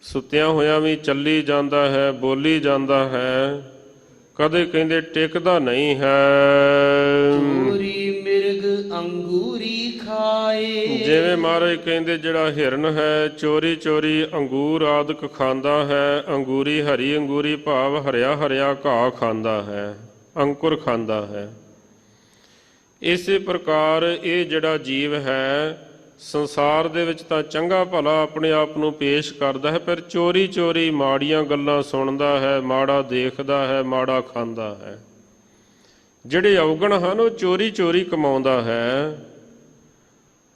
S3: ਸੁੱਤਿਆਂ ਹੋਇਆਂ ਵੀ ਚੱਲੀ ਜਾਂਦਾ ਹੈ, ਬੋਲੀ ਜਾਂਦਾ ਹੈ, ਕਦੇ ਕਹਿੰਦੇ ਟਿਕਦਾ ਨਹੀਂ ਹੈ।
S2: ਚੋਰੀ ਮਿਰਗ ਅੰਗੂਰੀ ਖਾਏ।
S3: ਜਿਵੇਂ ਮਹਾਰਾਜ ਕਹਿੰਦੇ ਜਿਹੜਾ ਹਿਰਨ ਹੈ ਚੋਰੀ ਚੋਰੀ ਅੰਗੂਰ ਆਦਿਕ ਖਾਂਦਾ ਹੈ। ਅੰਗੂਰੀ ਹਰੀ ਅੰਗੂਰੀ ਭਾਵ ਹਰਿਆ ਹਰਿਆ ਘਾਹ ਖਾਂਦਾ ਹੈ, ਅੰਕੁਰ ਖਾਂਦਾ ਹੈ। ਇਸੇ ਪ੍ਰਕਾਰ ਇਹ ਜਿਹੜਾ ਜੀਵ ਹੈ ਸੰਸਾਰ ਦੇ ਵਿੱਚ ਤਾਂ ਚੰਗਾ ਭਲਾ ਆਪਣੇ ਆਪ ਨੂੰ ਪੇਸ਼ ਕਰਦਾ ਹੈ, ਪਰ ਚੋਰੀ ਚੋਰੀ ਮਾੜੀਆਂ ਗੱਲਾਂ ਸੁਣਦਾ ਹੈ, ਮਾੜਾ ਦੇਖਦਾ ਹੈ, ਮਾੜਾ ਖਾਂਦਾ ਹੈ। ਜਿਹੜੇ ਔਗਣ ਹਨ ਉਹ ਚੋਰੀ ਚੋਰੀ ਕਮਾਉਂਦਾ ਹੈ।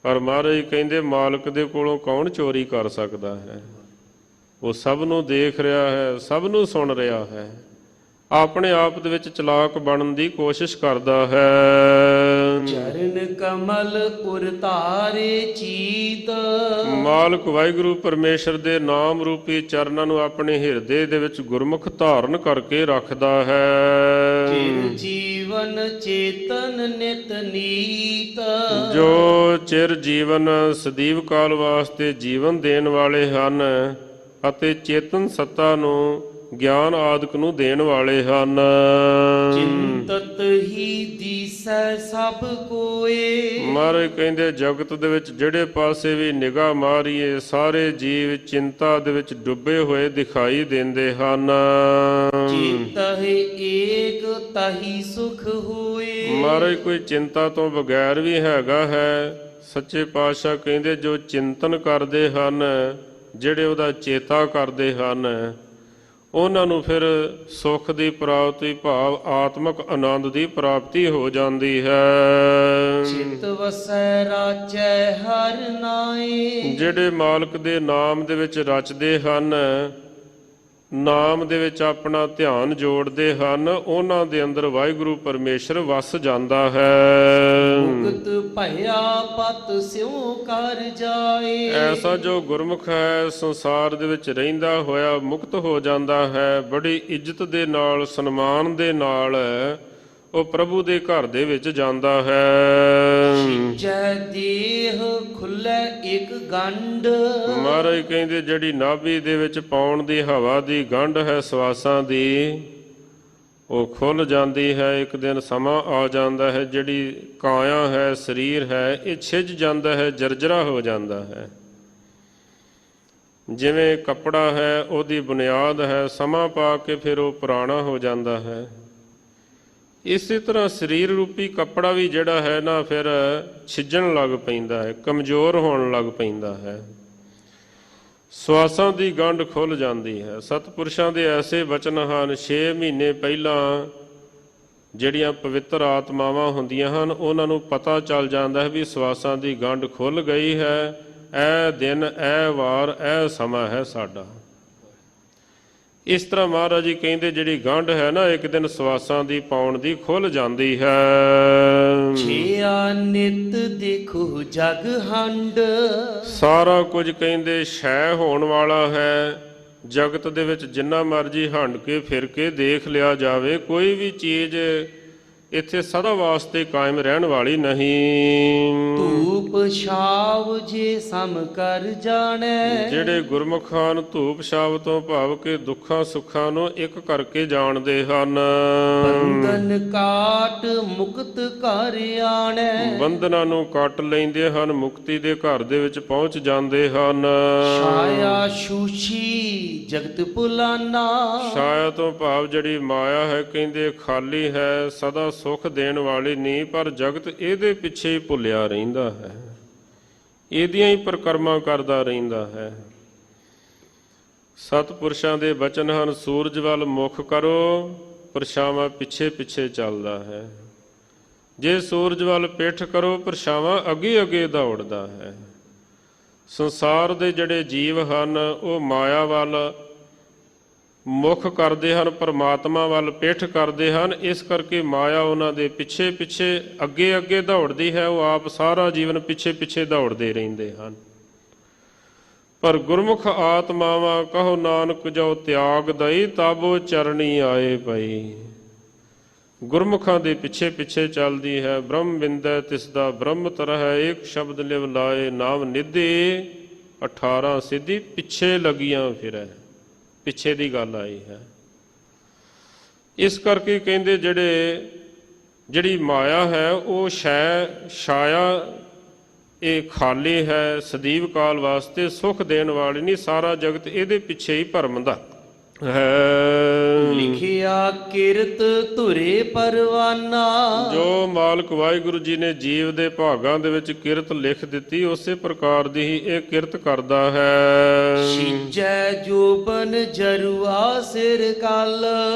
S3: ਪਰ ਮਹਾਰਾਜ ਕਹਿੰਦੇ ਮਾਲਕ ਦੇ ਕੋਲੋਂ ਕੌਣ ਚੋਰੀ ਕਰ ਸਕਦਾ ਹੈ? ਉਹ ਸਭ ਨੂੰ ਦੇਖ ਰਿਹਾ ਹੈ, ਸਭ ਨੂੰ ਸੁਣ ਰਿਹਾ ਹੈ, ਆਪਣੇ ਆਪ ਦੇ ਵਿੱਚ ਚਲਾਕ ਬਣਨ ਦੀ ਕੋਸ਼ਿਸ਼ ਕਰਦਾ ਹੈ।
S2: ਚਰਨ ਕਮਲ ਉਰ ਧਾਰੇ ਚੀਤ।
S3: ਮਾਲਕ ਵਾਹਿਗੁਰੂ ਪਰਮੇਸ਼ਰ ਦੇ ਨਾਮ ਰੂਪੀ ਚਰਨਾਂ ਨੂੰ ਆਪਣੇ ਹਿਰਦੇ ਦੇ ਵਿੱਚ ਗੁਰਮੁਖ ਧਾਰਨ ਕਰਕੇ ਰੱਖਦਾ ਹੈ।
S2: ਚਿਰ ਜੀਵਨ ਚੇਤਨ ਨਿਤ ਨੀਤ।
S3: ਜੋ ਚਿਰ ਜੀਵਨ ਸਦੀਵ ਕਾਲ ਵਾਸਤੇ ਜੀਵਨ ਦੇਣ ਵਾਲੇ ਹਨ ਅਤੇ ਚੇਤਨ ਸੱਤਾ ਨੂੰ ਗਿਆਨ ਆਦਿਕ ਨੂੰ ਦੇਣ ਵਾਲੇ ਹਨ।
S2: ਚਿੰਤਤ ਹੀ ਦੀਸੈ ਸਭ ਕੋਏ।
S3: ਮਹਾਰਾਜ ਕਹਿੰਦੇ ਜਗਤ ਦੇ ਵਿੱਚ ਜਿਹੜੇ ਪਾਸੇ ਵੀ ਨਿਗਾਹ ਮਾਰੀਏ ਸਾਰੇ ਜੀਵ ਚਿੰਤਾ ਦੇ ਵਿੱਚ ਡੁੱਬੇ ਹੋਏ ਦਿਖਾਈ ਦਿੰਦੇ ਹਨ।
S2: ਚਿੰਤਹਿ ਏਕ ਤਹੀ ਸੁਖ ਹੋਏ।
S3: ਮਹਾਰਾਜ ਕੋਈ ਚਿੰਤਾ ਤੋਂ ਬਗੈਰ ਵੀ ਹੈਗਾ ਹੈ। ਸੱਚੇ ਪਾਤਸ਼ਾਹ ਕਹਿੰਦੇ ਜੋ ਚਿੰਤਨ ਕਰਦੇ ਹਨ, ਜਿਹੜੇ ਉਹਦਾ ਚੇਤਾ ਕਰਦੇ ਹਨ, ਉਹਨਾਂ ਨੂੰ ਫਿਰ ਸੁੱਖ ਦੀ ਪ੍ਰਾਪਤੀ ਭਾਵ ਆਤਮਿਕ ਆਨੰਦ ਦੀ ਪ੍ਰਾਪਤੀ ਹੋ ਜਾਂਦੀ ਹੈ।
S2: ਚਿਤ ਵਸੈ ਰਾਚੈ ਹਰਿ ਨਾਏ।
S3: ਜਿਹੜੇ ਮਾਲਕ ਦੇ ਨਾਮ ਦੇ ਵਿੱਚ ਰਚਦੇ ਹਨ ਨਾਮ ਦੇ ਵਿੱਚ ਆਪਣਾ ਧਿਆਨ ਜੋੜਦੇ ਹਨ, ਉਹਨਾਂ ਦੇ ਅੰਦਰ ਵਾਹਿਗੁਰੂ ਪਰਮੇਸ਼ਰ ਵਸ ਜਾਂਦਾ ਹੈ।
S2: ਮੁਕਤ ਭਇਆ ਪਤ ਸਿਉ ਕਰ ਜਾਏ।
S3: ਐਸਾ ਜੋ ਗੁਰਮੁਖ ਹੈ ਸੰਸਾਰ ਦੇ ਵਿੱਚ ਰਹਿੰਦਾ ਹੋਇਆ ਮੁਕਤ ਹੋ ਜਾਂਦਾ ਹੈ। ਬੜੀ ਇੱਜ਼ਤ ਦੇ ਨਾਲ, ਸਨਮਾਨ ਦੇ ਨਾਲ ਉਹ ਪ੍ਰਭੂ ਦੇ ਘਰ ਦੇ ਵਿੱਚ ਜਾਂਦਾ ਹੈ।
S2: ਜੈ ਦੇਹ ਖੁੱਲੇ ਇੱਕ ਗੰਢ।
S3: ਮਹਾਰਾਜ ਕਹਿੰਦੇ ਜਿਹੜੀ ਨਾਭੀ ਦੇ ਵਿੱਚ ਪਾਉਣ ਦੀ ਹਵਾ ਦੀ ਗੰਢ ਹੈ ਸਵਾਸਾਂ ਦੀ, ਉਹ ਖੁੱਲ ਜਾਂਦੀ ਹੈ। ਇੱਕ ਦਿਨ ਸਮਾਂ ਆ ਜਾਂਦਾ ਹੈ, ਜਿਹੜੀ ਕਾਇਆ ਹੈ, ਸਰੀਰ ਹੈ, ਇਹ ਛਿੱਜ ਜਾਂਦਾ ਹੈ, ਜਰਜਰਾ ਹੋ ਜਾਂਦਾ ਹੈ। ਜਿਵੇਂ ਕੱਪੜਾ ਹੈ, ਉਹਦੀ ਬੁਨਿਆਦ ਹੈ, ਸਮਾਂ ਪਾ ਕੇ ਫਿਰ ਉਹ ਪੁਰਾਣਾ ਹੋ ਜਾਂਦਾ ਹੈ। ਇਸੇ ਤਰ੍ਹਾਂ ਸਰੀਰ ਰੂਪੀ ਕੱਪੜਾ ਵੀ ਜਿਹੜਾ ਹੈ ਨਾ, ਫਿਰ ਛਿੱਜਣ ਲੱਗ ਪੈਂਦਾ ਹੈ, ਕਮਜ਼ੋਰ ਹੋਣ ਲੱਗ ਪੈਂਦਾ ਹੈ। ਸਵਾਸਾਂ ਦੀ ਗੰਢ ਖੁੱਲ ਜਾਂਦੀ ਹੈ। ਸਤਿਪੁਰਸ਼ਾਂ ਦੇ ਐਸੇ ਬਚਨ ਹਨ, 6 ਮਹੀਨੇ ਪਹਿਲਾਂ ਜਿਹੜੀਆਂ ਪਵਿੱਤਰ ਆਤਮਾਵਾਂ ਹੁੰਦੀਆਂ ਹਨ, ਉਹਨਾਂ ਨੂੰ ਪਤਾ ਚੱਲ ਜਾਂਦਾ ਹੈ ਵੀ ਸਵਾਸਾਂ ਦੀ ਗੰਢ ਖੁੱਲ ਗਈ ਹੈ। ਇਹ ਦਿਨ, ਇਹ ਵਾਰ, ਇਹ ਸਮਾਂ ਹੈ ਸਾਡਾ। ਇਸ ਤਰ੍ਹਾਂ ਮਹਾਰਾਜ ਜੀ ਕਹਿੰਦੇ ਜਿਹੜੀ ਗੰਢ ਹੈ ਨਾ, ਇੱਕ ਦਿਨ ਸਵਾਸਾਂ ਦੀ ਪਾਉਣ ਦੀ ਖੁੱਲ ਜਾਂਦੀ ਹੈ।
S2: ਛਿਆ ਨਿਤ ਦੇਖੋ ਜਗ ਹੰਡ।
S3: ਸਾਰਾ ਕੁਝ ਕਹਿੰਦੇ ਸ਼ੈ ਹੋਣ ਵਾਲਾ ਹੈ। ਜਗਤ ਦੇ ਵਿੱਚ ਜਿੰਨਾ ਮਰਜੀ ਹੰਡ ਕੇ ਫਿਰ ਕੇ ਦੇਖ ਲਿਆ ਜਾਵੇ, ਕੋਈ ਵੀ ਚੀਜ਼ ਇੱਥੇ ਸਦਾ ਵਾਸਤੇ ਕਾਇਮ ਰਹਿਣ ਵਾਲੀ ਨਹੀਂ।
S2: ਧੂਪ ਛਾਵ ਜੇ ਸਮ ਕਰ ਜਾਣੈ।
S3: ਜਿਹੜੇ ਗੁਰਮੁਖ ਹਨ ਧੂਪ ਛਾਵ ਤੋਂ ਭਾਵ ਕਿ ਦੁੱਖਾਂ ਸੁੱਖਾਂ ਨੂੰ ਇੱਕ ਕਰਕੇ ਜਾਣਦੇ ਹਨ।
S2: ਬੰਧਨ ਕਾਟ ਮੁਕਤ ਘਰ ਆਣੈ।
S3: ਬੰਧਨਾਂ ਨੂੰ ਕੱਟ ਲੈਂਦੇ ਹਨ, ਮੁਕਤੀ ਦੇ ਘਰ ਦੇ ਵਿੱਚ ਪਹੁੰਚ ਜਾਂਦੇ ਹਨ।
S2: ਛਾਇਆ ਛੂਛੀ ਜਗਤ ਭੁਲਾਨਾ।
S3: ਛਾਇਆ ਤੋਂ ਭਾਵ ਜਿਹੜੀ ਮਾਇਆ ਹੈ, ਕਹਿੰਦੇ ਖਾਲੀ ਹੈ, ਸਦਾ ਸੁੱਖ ਦੇਣ ਵਾਲੀ ਨਹੀਂ, ਪਰ ਜਗਤ ਇਹਦੇ ਪਿੱਛੇ ਹੀ ਭੁੱਲਿਆ ਰਹਿੰਦਾ ਹੈ, ਇਹਦੀਆਂ ਹੀ ਪਰਿਕਰਮਾ ਕਰਦਾ ਰਹਿੰਦਾ ਹੈ। ਸਤਿਪੁਰਸ਼ਾਂ ਦੇ ਬਚਨ ਹਨ, ਸੂਰਜ ਵੱਲ ਮੁਖ ਕਰੋ, ਪਰਛਾਵਾਂ ਪਿੱਛੇ ਪਿੱਛੇ ਚੱਲਦਾ ਹੈ। ਜੇ ਸੂਰਜ ਵੱਲ ਪਿੱਠ ਕਰੋ, ਪਰਛਾਵਾਂ ਅੱਗੇ ਅੱਗੇ ਦੌੜਦਾ ਹੈ। ਸੰਸਾਰ ਦੇ ਜਿਹੜੇ ਜੀਵ ਹਨ, ਉਹ ਮਾਇਆ ਵੱਲ ਮੁਖ ਕਰਦੇ ਹਨ, ਪਰਮਾਤਮਾ ਵੱਲ ਪਿੱਠ ਕਰਦੇ ਹਨ। ਇਸ ਕਰਕੇ ਮਾਇਆ ਉਹਨਾਂ ਦੇ ਪਿੱਛੇ ਪਿੱਛੇ ਅੱਗੇ ਅੱਗੇ ਦੌੜਦੀ ਹੈ, ਉਹ ਆਪ ਸਾਰਾ ਜੀਵਨ ਪਿੱਛੇ ਪਿੱਛੇ ਦੌੜਦੇ ਰਹਿੰਦੇ ਹਨ। ਪਰ ਗੁਰਮੁਖ ਆਤਮਾਵਾਂ ਕਹੋ ਨਾਨਕ ਜੋ ਤਿਆਗ ਦਈ, ਤਾਬੋ ਚਰਣੀ ਆਏ ਪਈ। ਗੁਰਮੁਖਾਂ ਦੇ ਪਿੱਛੇ ਪਿੱਛੇ ਚੱਲਦੀ ਹੈ। ਬ੍ਰਹਮ ਬਿੰਦੈ ਤਿਸ ਦਾ ਬ੍ਰਹਮ ਤਰਹਿ, ਏਕ ਸ਼ਬਦ ਲਿਵ ਲਾਏ ਨਾਮ ਨਿਧੇ। 18 ਸਿੱਧੀ ਪਿੱਛੇ ਲੱਗੀਆਂ ਫਿਰੈ, ਪਿੱਛੇ ਦੀ ਗੱਲ ਆਈ ਹੈ। ਇਸ ਕਰਕੇ ਕਹਿੰਦੇ ਜਿਹੜੀ ਮਾਇਆ ਹੈ ਉਹ ਛਾਇਆ ਇਹ ਖਾਲੀ ਹੈ, ਸਦੀਵ ਕਾਲ ਵਾਸਤੇ ਸੁੱਖ ਦੇਣ ਵਾਲੀ ਨਹੀਂ। ਸਾਰਾ ਜਗਤ ਇਹਦੇ ਪਿੱਛੇ ਹੀ ਭਰਮਦਾ ਹੈ।
S2: ਲਿਖਿਆ ਕਿਰਤ ਧੁਰੇ ਪਰਵਾਨਾ।
S3: ਜੋ ਮਾਲਕ ਵਾਹਿਗੁਰੂ ਜੀ ਨੇ ਜੀਵ ਦੇ ਭਾਗਾਂ ਦੇ ਵਿੱਚ ਕਿਰਤ ਲਿਖ ਦਿੱਤੀ, ਉਸੇ ਪ੍ਰਕਾਰ ਦੀ ਹੀ ਇਹ ਕਿਰਤ ਕਰਦਾ ਹੈ।
S2: ਛਿਜੈ ਜੋਬਨ ਜਰੂਆ ਸਿਰ ਕਲ।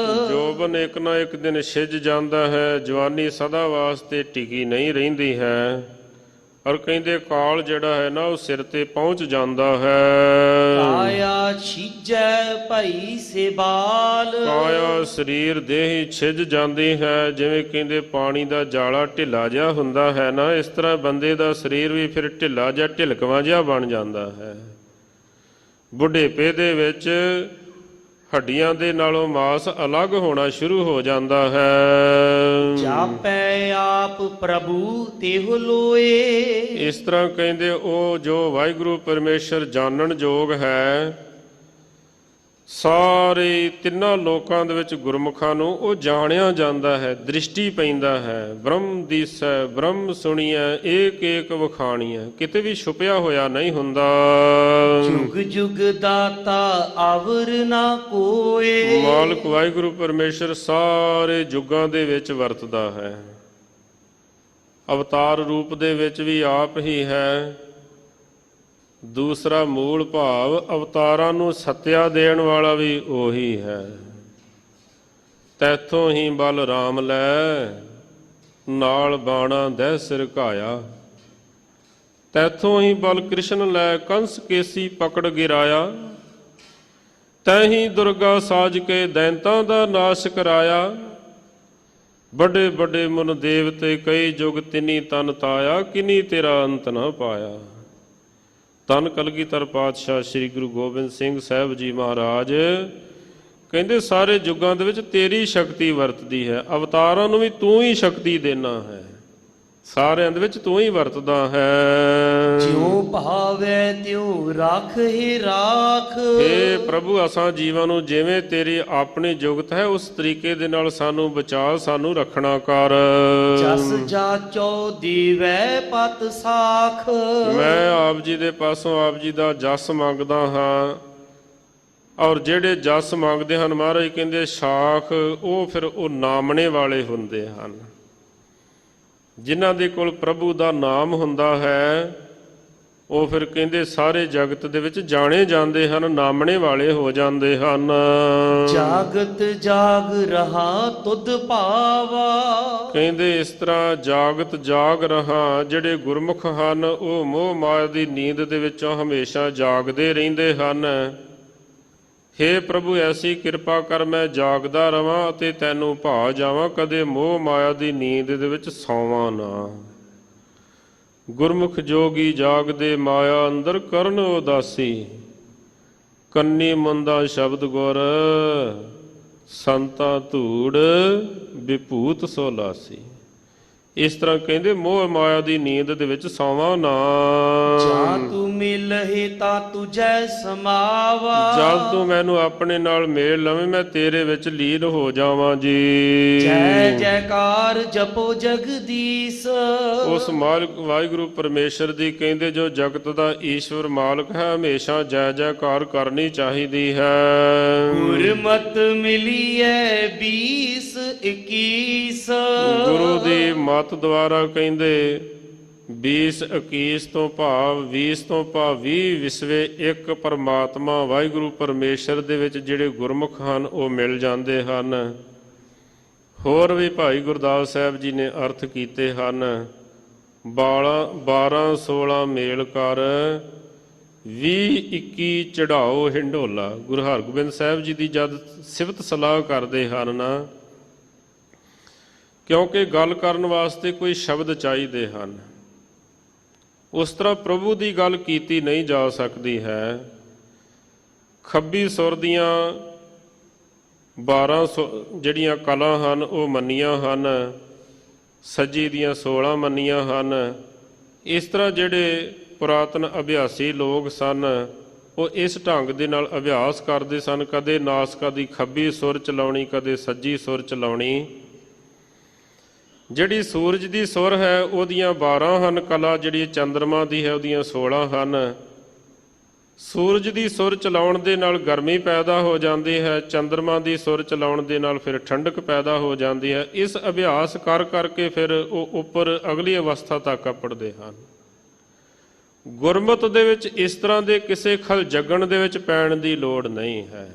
S3: ਜੋਬਨ ਇੱਕ ਨਾ ਇੱਕ ਦਿਨ ਛਿੱਜ ਜਾਂਦਾ ਹੈ। ਜਵਾਨੀ ਸਦਾ ਵਾਸਤੇ ਟਿਕੀ ਨਹੀਂ ਰਹਿੰਦੀ ਹੈ। ਔਰ ਕਹਿੰਦੇ ਕਾਲ ਜਿਹੜਾ ਹੈ ਨਾ, ਉਹ ਸਿਰ ਤੇ ਪਹੁੰਚ ਜਾਂਦਾ ਹੈ।
S2: ਕਾਇਆ ਛਿਜੈ ਭਈ ਸੇਬਾਲ।
S3: ਕਾਇਆ ਸਰੀਰ ਦੇਹੀ ਛਿੱਜ ਜਾਂਦੀ ਹੈ। ਜਿਵੇਂ ਕਹਿੰਦੇ ਪਾਣੀ ਦਾ ਜਾਲਾ ਢਿੱਲਾ ਜਿਹਾ ਹੁੰਦਾ ਹੈ ਨਾ, ਇਸ ਤਰ੍ਹਾਂ ਬੰਦੇ ਦਾ ਸਰੀਰ ਵੀ ਫਿਰ ਢਿੱਲਾ ਜਿਹਾ, ਢਿਲਕਵਾਂ ਜਿਹਾ ਬਣ ਜਾਂਦਾ ਹੈ। ਬੁਢੇਪੇ ਦੇ ਵਿੱਚ ਹੱਡੀਆਂ ਦੇ ਨਾਲੋਂ ਮਾਸ ਅਲੱਗ ਹੋਣਾ ਸ਼ੁਰੂ ਹੋ ਜਾਂਦਾ ਹੈ।
S2: ਜਾਪੈ ਆਪ ਪ੍ਰਭੂ ਤਿਹੁ ਲੋਏ।
S3: ਇਸ ਤਰ੍ਹਾਂ ਕਹਿੰਦੇ ਉਹ ਜੋ ਵਾਹਿਗੁਰੂ ਪਰਮੇਸ਼ਰ ਜਾਣਨ ਯੋਗ ਹੈ, ਸਾਰੇ ਤਿੰਨਾਂ ਲੋਕਾਂ ਦੇ ਵਿੱਚ ਗੁਰਮੁਖਾਂ ਨੂੰ ਉਹ ਜਾਣਿਆ ਜਾਂਦਾ ਹੈ। ਦ੍ਰਿਸ਼ਟੀ ਪੈਂਦਾ ਹੈ। ਬ੍ਰਹਮ ਦੀਸੈ ਬ੍ਰਹਮ ਸੁਣੀਐ, ਏਕ ਏਕ ਵਖਾਣੀਐ। ਕਿਤੇ ਵੀ ਛੁਪਿਆ ਹੋਇਆ ਨਹੀਂ ਹੁੰਦਾ।
S2: ਜੁਗ ਜੁਗ ਦਾਤਾ ਆਵਰ ਨਾ ਕੋਏ।
S3: ਮਾਲਕ ਵਾਹਿਗੁਰੂ ਪਰਮੇਸ਼ਰ ਸਾਰੇ ਯੁੱਗਾਂ ਦੇ ਵਿੱਚ ਵਰਤਦਾ ਹੈ। ਅਵਤਾਰ ਰੂਪ ਦੇ ਵਿੱਚ ਵੀ ਆਪ ਹੀ ਹੈ। ਦੂਸਰਾ ਮੂਲ ਭਾਵ ਅਵਤਾਰਾਂ ਨੂੰ ਸੱਤਿਆ ਦੇਣ ਵਾਲਾ ਵੀ ਉਹੀ ਹੈ। ਤੈਥੋਂ ਹੀ ਬਲ ਰਾਮ ਲੈ, ਨਾਲ ਬਾਣਾ ਦਹਿ ਸਿਰ ਘਾਇਆ। ਤੈਥੋਂ ਹੀ ਬਲ ਕ੍ਰਿਸ਼ਨ ਲੈ, ਕੰਸ ਕੇਸੀ ਪਕੜ ਗਿਰਾਇਆ। ਤੈਹੀ ਦੁਰਗਾ ਸਾਜ ਕੇ ਦੈਂਤਾਂ ਦਾ ਨਾਸ਼ ਕਰਾਇਆ। ਵੱਡੇ ਵੱਡੇ ਮਨ ਦੇਵਤੇ ਕਈ ਜੁਗ ਤਿਨੀ ਤਨ ਤਾਇਆ, ਕਿਨੀ ਤੇਰਾ ਅੰਤ ਨਾ ਪਾਇਆ। ਧੰਨ ਕਲਗੀਧਰ ਪਾਤਸ਼ਾਹ ਸ੍ਰੀ ਗੁਰੂ ਗੋਬਿੰਦ ਸਿੰਘ ਸਾਹਿਬ ਜੀ ਮਹਾਰਾਜ ਕਹਿੰਦੇ ਸਾਰੇ ਯੁੱਗਾਂ ਦੇ ਵਿੱਚ ਤੇਰੀ ਸ਼ਕਤੀ ਵਰਤਦੀ ਹੈ। ਅਵਤਾਰਾਂ ਨੂੰ ਵੀ ਤੂੰ ਹੀ ਸ਼ਕਤੀ ਦੇਣਾ ਹੈ, ਸਾਰਿਆਂ ਦੇ ਵਿੱਚ ਤੂੰ ਹੀ ਵਰਤਦਾ ਹੈ।
S2: ਜਿਉ ਭਾਵੈ ਤਿਉ ਰਾਖ ਹੀ ਰਾਖ।
S3: ਹੇ ਪ੍ਰਭੂ, ਅਸਾਂ ਜੀਵਾਂ ਨੂੰ ਜਿਵੇਂ ਤੇਰੀ ਆਪਣੀ ਜੁਗਤ ਹੈ ਉਸ ਤਰੀਕੇ ਦੇ ਨਾਲ ਸਾਨੂੰ ਬਚਾ, ਸਾਨੂੰ ਰੱਖਣਾ ਕਰ।
S2: ਜਸ ਜਾਚੋ ਦੀਵੈ ਪਤ ਸਾਖ।
S3: ਮੈਂ ਆਪ ਜੀ ਦੇ ਪਾਸੋਂ ਆਪ ਜੀ ਦਾ ਜਸ ਮੰਗਦਾ ਹਾਂ, ਔਰ ਜਿਹੜੇ ਜਸ ਮੰਗਦੇ ਹਨ ਮਹਾਰਾਜ ਕਹਿੰਦੇ ਸਾਖ, ਉਹ ਫਿਰ ਉਹ ਨਾਮਣੇ ਵਾਲੇ ਹੁੰਦੇ ਹਨ। ਜਿਨ੍ਹਾਂ ਦੇ ਕੋਲ ਪ੍ਰਭੂ ਦਾ ਨਾਮ ਹੁੰਦਾ ਹੈ ਉਹ ਫਿਰ ਕਹਿੰਦੇ ਸਾਰੇ ਜਗਤ ਦੇ ਵਿੱਚ ਜਾਣੇ ਜਾਂਦੇ ਹਨ, ਨਾਮਣੇ ਵਾਲੇ ਹੋ ਜਾਂਦੇ ਹਨ।
S2: ਜਾਗਤ ਜਾਗ ਰਹਾ ਤੁਧ ਭਾਵਾ।
S3: ਕਹਿੰਦੇ ਇਸ ਤਰ੍ਹਾਂ ਜਾਗਤ ਜਾਗ ਰਹਾ, ਜਿਹੜੇ ਗੁਰਮੁਖ ਹਨ ਉਹ ਮੋਹ ਮਾਇਆ ਦੀ ਨੀਂਦ ਦੇ ਵਿੱਚੋਂ ਹਮੇਸ਼ਾ ਜਾਗਦੇ ਰਹਿੰਦੇ ਹਨ। ਹੇ ਪ੍ਰਭੂ, ਐਸੀ ਕਿਰਪਾ ਕਰ ਮੈਂ ਜਾਗਦਾ ਰਵਾਂ ਅਤੇ ਤੈਨੂੰ ਭਾ ਜਾਵਾਂ, ਕਦੇ ਮੋਹ ਮਾਇਆ ਦੀ ਨੀਂਦ ਦੇ ਵਿੱਚ ਸੌਵਾਂ ਨਾ। ਗੁਰਮੁਖ ਜੋਗੀ ਜਾਗਦੇ ਮਾਇਆ ਅੰਦਰ ਕਰਨ ਉਦਾਸੀ, ਕੰਨੀ ਮੰਦਾ ਸ਼ਬਦ ਗੁਰ ਸੰਤਾ ਧੂੜ ਵਿਭੂਤ ਸੋ ਲਾਸੀ। ਇਸ ਤਰ੍ਹਾਂ ਕਹਿੰਦੇ ਮੋਹ ਮਾਇਆ ਦੀ ਨੀਂਦ ਦੇ ਵਿੱਚ ਸੌਵਾਂ ਨਾ।
S2: ਜਾਂ ਤੂੰ ਮਿਲਹਿ ਤਾ ਤੁਝੈ ਸਮਾਵਾ।
S3: ਜਦ ਤੂੰ ਮੈਨੂੰ ਆਪਣੇ ਨਾਲ ਮੇਲ ਲਵੇਂ ਮੈਂ ਤੇਰੇ ਵਿੱਚ ਲੀਨ ਹੋ ਜਾਵਾਂ ਜੀ।
S2: ਜੈ ਜੈਕਾਰ ਜਪੋ ਜਗਦੀਸ਼।
S3: ਉਸ ਮਾਲਕ ਵਾਹਿਗੁਰੂ ਪਰਮੇਸ਼ਰ ਦੀ ਕਹਿੰਦੇ ਜੋ ਜਗਤ ਦਾ ਈਸ਼ਵਰ ਮਾਲਕ ਹੈ, ਹਮੇਸ਼ਾ ਜੈ ਜੈਕਾਰ ਕਰਨੀ ਚਾਹੀਦੀ ਹੈ।
S2: ਗੁਰਮਤਿ ਮਿਲੀਐ 20 21।
S3: ਗੁਰੂ ਦੀ ਮੱਤ ਦੁਆਰਾ ਕਹਿੰਦੇ 20 21 ਤੋਂ ਭਾਵ 20 ਤੋਂ ਭਾਵ 20 ਵਿਸਵੇ ਇੱਕ ਪਰਮਾਤਮਾ ਵਾਹਿਗੁਰੂ ਪਰਮੇਸ਼ਰ ਦੇ ਵਿੱਚ ਜਿਹੜੇ ਗੁਰਮੁਖ ਹਨ ਉਹ ਮਿਲ ਜਾਂਦੇ ਹਨ। ਹੋਰ ਵੀ ਭਾਈ ਗੁਰਦਾਸ ਸਾਹਿਬ ਜੀ ਨੇ ਅਰਥ ਕੀਤੇ ਹਨ। 12 16 ਮੇਲ ਕਰ 20 21 ਚੜਾਓ ਹਿੰਡੋਲਾ। ਗੁਰੂ ਹਰਗੋਬਿੰਦ ਸਾਹਿਬ ਜੀ ਦੀ ਜਦ ਸਿਫਤ ਸਲਾਹ ਕਰਦੇ ਹਨ ਨਾ, ਕਿਉਂਕਿ ਗੱਲ ਕਰਨ ਵਾਸਤੇ ਕੋਈ ਸ਼ਬਦ ਚਾਹੀਦੇ ਹਨ, ਉਸ ਤਰ੍ਹਾਂ ਪ੍ਰਭੂ ਦੀ ਗੱਲ ਕੀਤੀ ਨਹੀਂ ਜਾ ਸਕਦੀ ਹੈ। ਖੱਬੀ ਸੁਰ ਦੀਆਂ 12 ਜਿਹੜੀਆਂ ਕਲਾ ਹਨ ਉਹ ਮੰਨੀਆਂ ਹਨ, ਸੱਜੀ ਦੀਆਂ 16 ਮੰਨੀਆਂ ਹਨ। ਇਸ ਤਰ੍ਹਾਂ ਜਿਹੜੇ ਪੁਰਾਤਨ ਅਭਿਆਸੀ ਲੋਕ ਸਨ ਉਹ ਇਸ ਢੰਗ ਦੇ ਨਾਲ ਅਭਿਆਸ ਕਰਦੇ ਸਨ, ਕਦੇ ਨਾਸਕਾ ਦੀ ਖੱਬੀ ਸੁਰ ਚਲਾਉਣੀ, ਕਦੇ ਸੱਜੀ ਸੁਰ ਚਲਾਉਣੀ। ਜਿਹੜੀ ਸੂਰਜ ਦੀ ਸੁਰ ਹੈ ਉਹਦੀਆਂ 12 ਹਨ ਕਲਾ, ਜਿਹੜੀ ਚੰਦਰਮਾ ਦੀ ਹੈ ਉਹਦੀਆਂ 16 ਹਨ। ਸੂਰਜ ਦੀ ਸੁਰ ਚਲਾਉਣ ਦੇ ਨਾਲ ਗਰਮੀ ਪੈਦਾ ਹੋ ਜਾਂਦੀ ਹੈ, ਚੰਦਰਮਾ ਦੀ ਸੁਰ ਚਲਾਉਣ ਦੇ ਨਾਲ ਫਿਰ ਠੰਡਕ ਪੈਦਾ ਹੋ ਜਾਂਦੀ ਹੈ। ਇਸ ਅਭਿਆਸ ਕਰ ਕਰਕੇ ਫਿਰ ਉਹ ਉੱਪਰ ਅਗਲੀ ਅਵਸਥਾ ਤੱਕ ਅੱਪੜਦੇ ਹਨ। ਗੁਰਮਤਿ ਦੇ ਵਿੱਚ ਇਸ ਤਰ੍ਹਾਂ ਦੇ ਕਿਸੇ ਖਲ ਜਗਣ ਦੇ ਵਿੱਚ ਪੈਣ ਦੀ ਲੋੜ ਨਹੀਂ ਹੈ।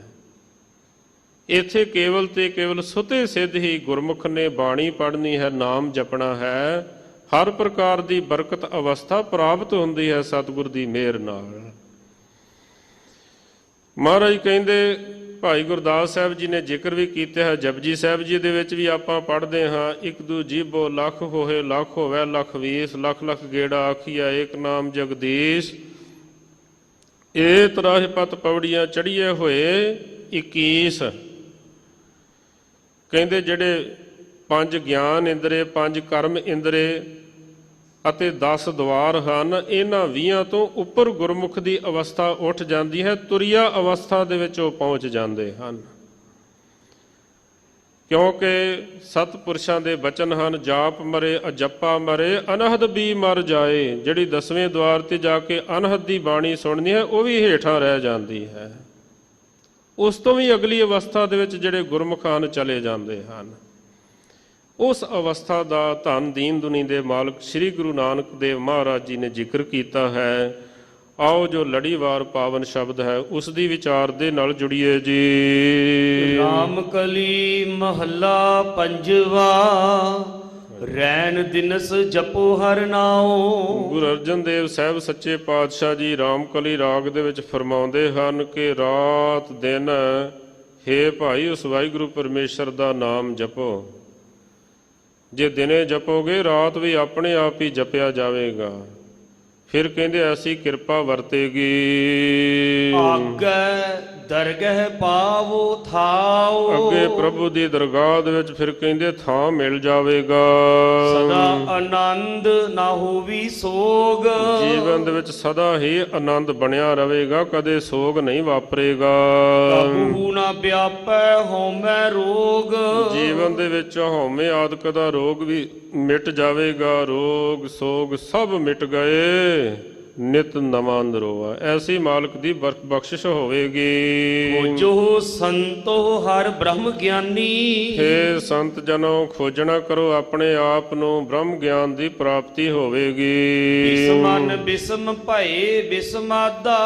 S3: ਇੱਥੇ ਕੇਵਲ ਤੇ ਕੇਵਲ ਸੁਤੇ ਸਿੱਧ ਹੀ ਗੁਰਮੁਖ ਨੇ ਬਾਣੀ ਪੜ੍ਹਨੀ ਹੈ, ਨਾਮ ਜਪਣਾ ਹੈ। ਹਰ ਪ੍ਰਕਾਰ ਦੀ ਬਰਕਤ ਅਵਸਥਾ ਪ੍ਰਾਪਤ ਹੁੰਦੀ ਹੈ ਸਤਿਗੁਰ ਦੀ ਮਿਹਰ ਨਾਲ। ਮਹਾਰਾਜ ਕਹਿੰਦੇ ਭਾਈ ਗੁਰਦਾਸ ਸਾਹਿਬ ਜੀ ਨੇ ਜ਼ਿਕਰ ਵੀ ਕੀਤਾ ਹੈ, ਜਪਜੀ ਸਾਹਿਬ ਜੀ ਦੇ ਵਿੱਚ ਵੀ ਆਪਾਂ ਪੜ੍ਹਦੇ ਹਾਂ, ਇੱਕ ਦੂ ਜੀਭੋ ਲੱਖ ਹੋਏ ਲੱਖ ਹੋਵੇ ਲੱਖ 20 ਲੱਖ ਲੱਖ ਗੇੜਾ ਆਖੀਆ ਏਕ ਨਾਮ ਜਗਦੀਸ਼। ਏ ਤਰਾਹ ਪਤ ਪੌੜੀਆਂ ਚੜ੍ਹੀਏ ਹੋਏ 21। ਕਹਿੰਦੇ ਜਿਹੜੇ 5 ਗਿਆਨ ਇੰਦਰੇ, 5 ਕਰਮ ਇੰਦਰੇ ਅਤੇ 10 ਦੁਆਰ ਹਨ, ਇਹਨਾਂ 20 ਤੋਂ ਉੱਪਰ ਗੁਰਮੁਖ ਦੀ ਅਵਸਥਾ ਉੱਠ ਜਾਂਦੀ ਹੈ। ਤੁਰਿਆ ਅਵਸਥਾ ਦੇ ਵਿੱਚ ਉਹ ਪਹੁੰਚ ਜਾਂਦੇ ਹਨ, ਕਿਉਂਕਿ ਸਤਿਪੁਰਸ਼ਾਂ ਦੇ ਬਚਨ ਹਨ, ਜਾਪ ਮਰੇ ਅਜੱਪਾ ਮਰੇ ਅਨਹਦ ਵੀ ਮਰ ਜਾਏ। ਜਿਹੜੀ 10ਵੇਂ ਦੁਆਰ ਤੇ ਜਾ ਕੇ ਅਨਹਦ ਦੀ ਬਾਣੀ ਸੁਣਨੀ ਹੈ ਉਹ ਵੀ ਹੇਠਾਂ ਰਹਿ ਜਾਂਦੀ ਹੈ। ਉਸ ਤੋਂ ਵੀ ਅਗਲੀ ਅਵਸਥਾ ਦੇ ਵਿੱਚ ਜਿਹੜੇ ਗੁਰਮੁਖ ਹਨ ਚਲੇ ਜਾਂਦੇ ਹਨ। ਉਸ ਅਵਸਥਾ ਦਾ ਧੰਨ ਦੀਨ ਦੁਨੀ ਦੇ ਮਾਲਕ ਸ੍ਰੀ ਗੁਰੂ ਨਾਨਕ ਦੇਵ ਮਹਾਰਾਜ ਜੀ ਨੇ ਜ਼ਿਕਰ ਕੀਤਾ ਹੈ। ਆਓ ਜੋ ਲੜੀਵਾਰ ਪਾਵਨ ਸ਼ਬਦ ਹੈ ਉਸ ਦੀ ਵਿਚਾਰ ਦੇ ਨਾਲ ਜੁੜੀਏ ਜੀ।
S2: ਰਾਮ ਕਲੀ ਮਹੱਲਾ ਪੰਜਵਾ। ਰੈਣ ਦਿਨਸ ਜਪੋ ਹਰ ਨਾਉ।
S3: ਗੁਰੂ ਅਰਜਨ ਦੇਵ ਸਾਹਿਬ ਸੱਚੇ ਪਾਤਸ਼ਾਹ ਜੀ ਰਾਮਕਲੀ ਰਾਗ ਦੇ ਵਿੱਚ ਫਰਮਾਉਂਦੇ ਹਨ ਕਿ ਰਾਤ ਦਿਨ ਹੇ ਭਾਈ ਉਸ ਵਾਹਿਗੁਰੂ ਪਰਮੇਸ਼ਰ ਦਾ ਨਾਮ ਜਪੋ। ਜੇ ਦਿਨੇ ਜਪੋਗੇ ਰਾਤ ਵੀ ਆਪਣੇ ਆਪ ਹੀ ਜਪਿਆ ਜਾਵੇਗਾ। ਫਿਰ ਕਹਿੰਦੇ ਐਸੀ ਕਿਰਪਾ ਵਰਤੇਗੀ।
S2: ਆਗੈ ਦਰਗਹਿ ਪਾਵੋ ਥਾਉ।
S3: ਅੱਗੇ ਪ੍ਰਭੂ ਦੀ ਦਰਗਾਹ ਦੇ ਵਿੱਚ ਫਿਰ ਕਹਿੰਦੇ ਥਾਂ ਮਿਲ ਜਾਵੇਗਾ।
S2: ਸਦਾ ਆਨੰਦ ਨਾ ਹੋਵੀ ਸੋਗ।
S3: ਜੀਵਨ ਦੇ ਵਿੱਚ ਸਦਾ ਹੀ ਆਨੰਦ ਬਣਿਆ ਰਹੇਗਾ, ਕਦੇ ਸੋਗ ਨਹੀਂ ਵਾਪਰੇਗਾ।
S2: ਕਬਹੂ ਨਾ ਵਿਆਪੈ ਹਉਮੈ ਰੋਗ।
S3: ਜੀਵਨ ਦੇ ਵਿੱਚ ਹਉਮੈ ਆਦਿਕ ਦਾ ਰੋਗ ਵੀ ਮਿਟ ਜਾਵੇਗਾ। ਰੋਗ ਸੋਗ ਸਭ ਮਿਟ ਗਏ, ਨਿਤ ਨਵਾਂ ਨਰੋਆ। ਐਸੀ ਮਾਲਕ ਦੀ ਬਖਸ਼ਿਸ਼ ਹੋਵੇਗੀ।
S2: ਜੋ ਸੰਤੋ ਹਰ ਬ੍ਰਹਮ ਗਿਆਨੀ।
S3: ਹੇ ਸੰਤ ਜਨੋ ਖੋਜਣਾ ਕਰੋ ਆਪਣੇ ਆਪ ਨੂੰ, ਬ੍ਰਹਮ ਗਿਆਨ ਦੀ ਪ੍ਰਾਪਤੀ ਹੋਵੇਗੀ।
S2: ਬਿਸਮਨ ਬਿਸਮ ਭਏ ਬਿਸਮਾਦਾ।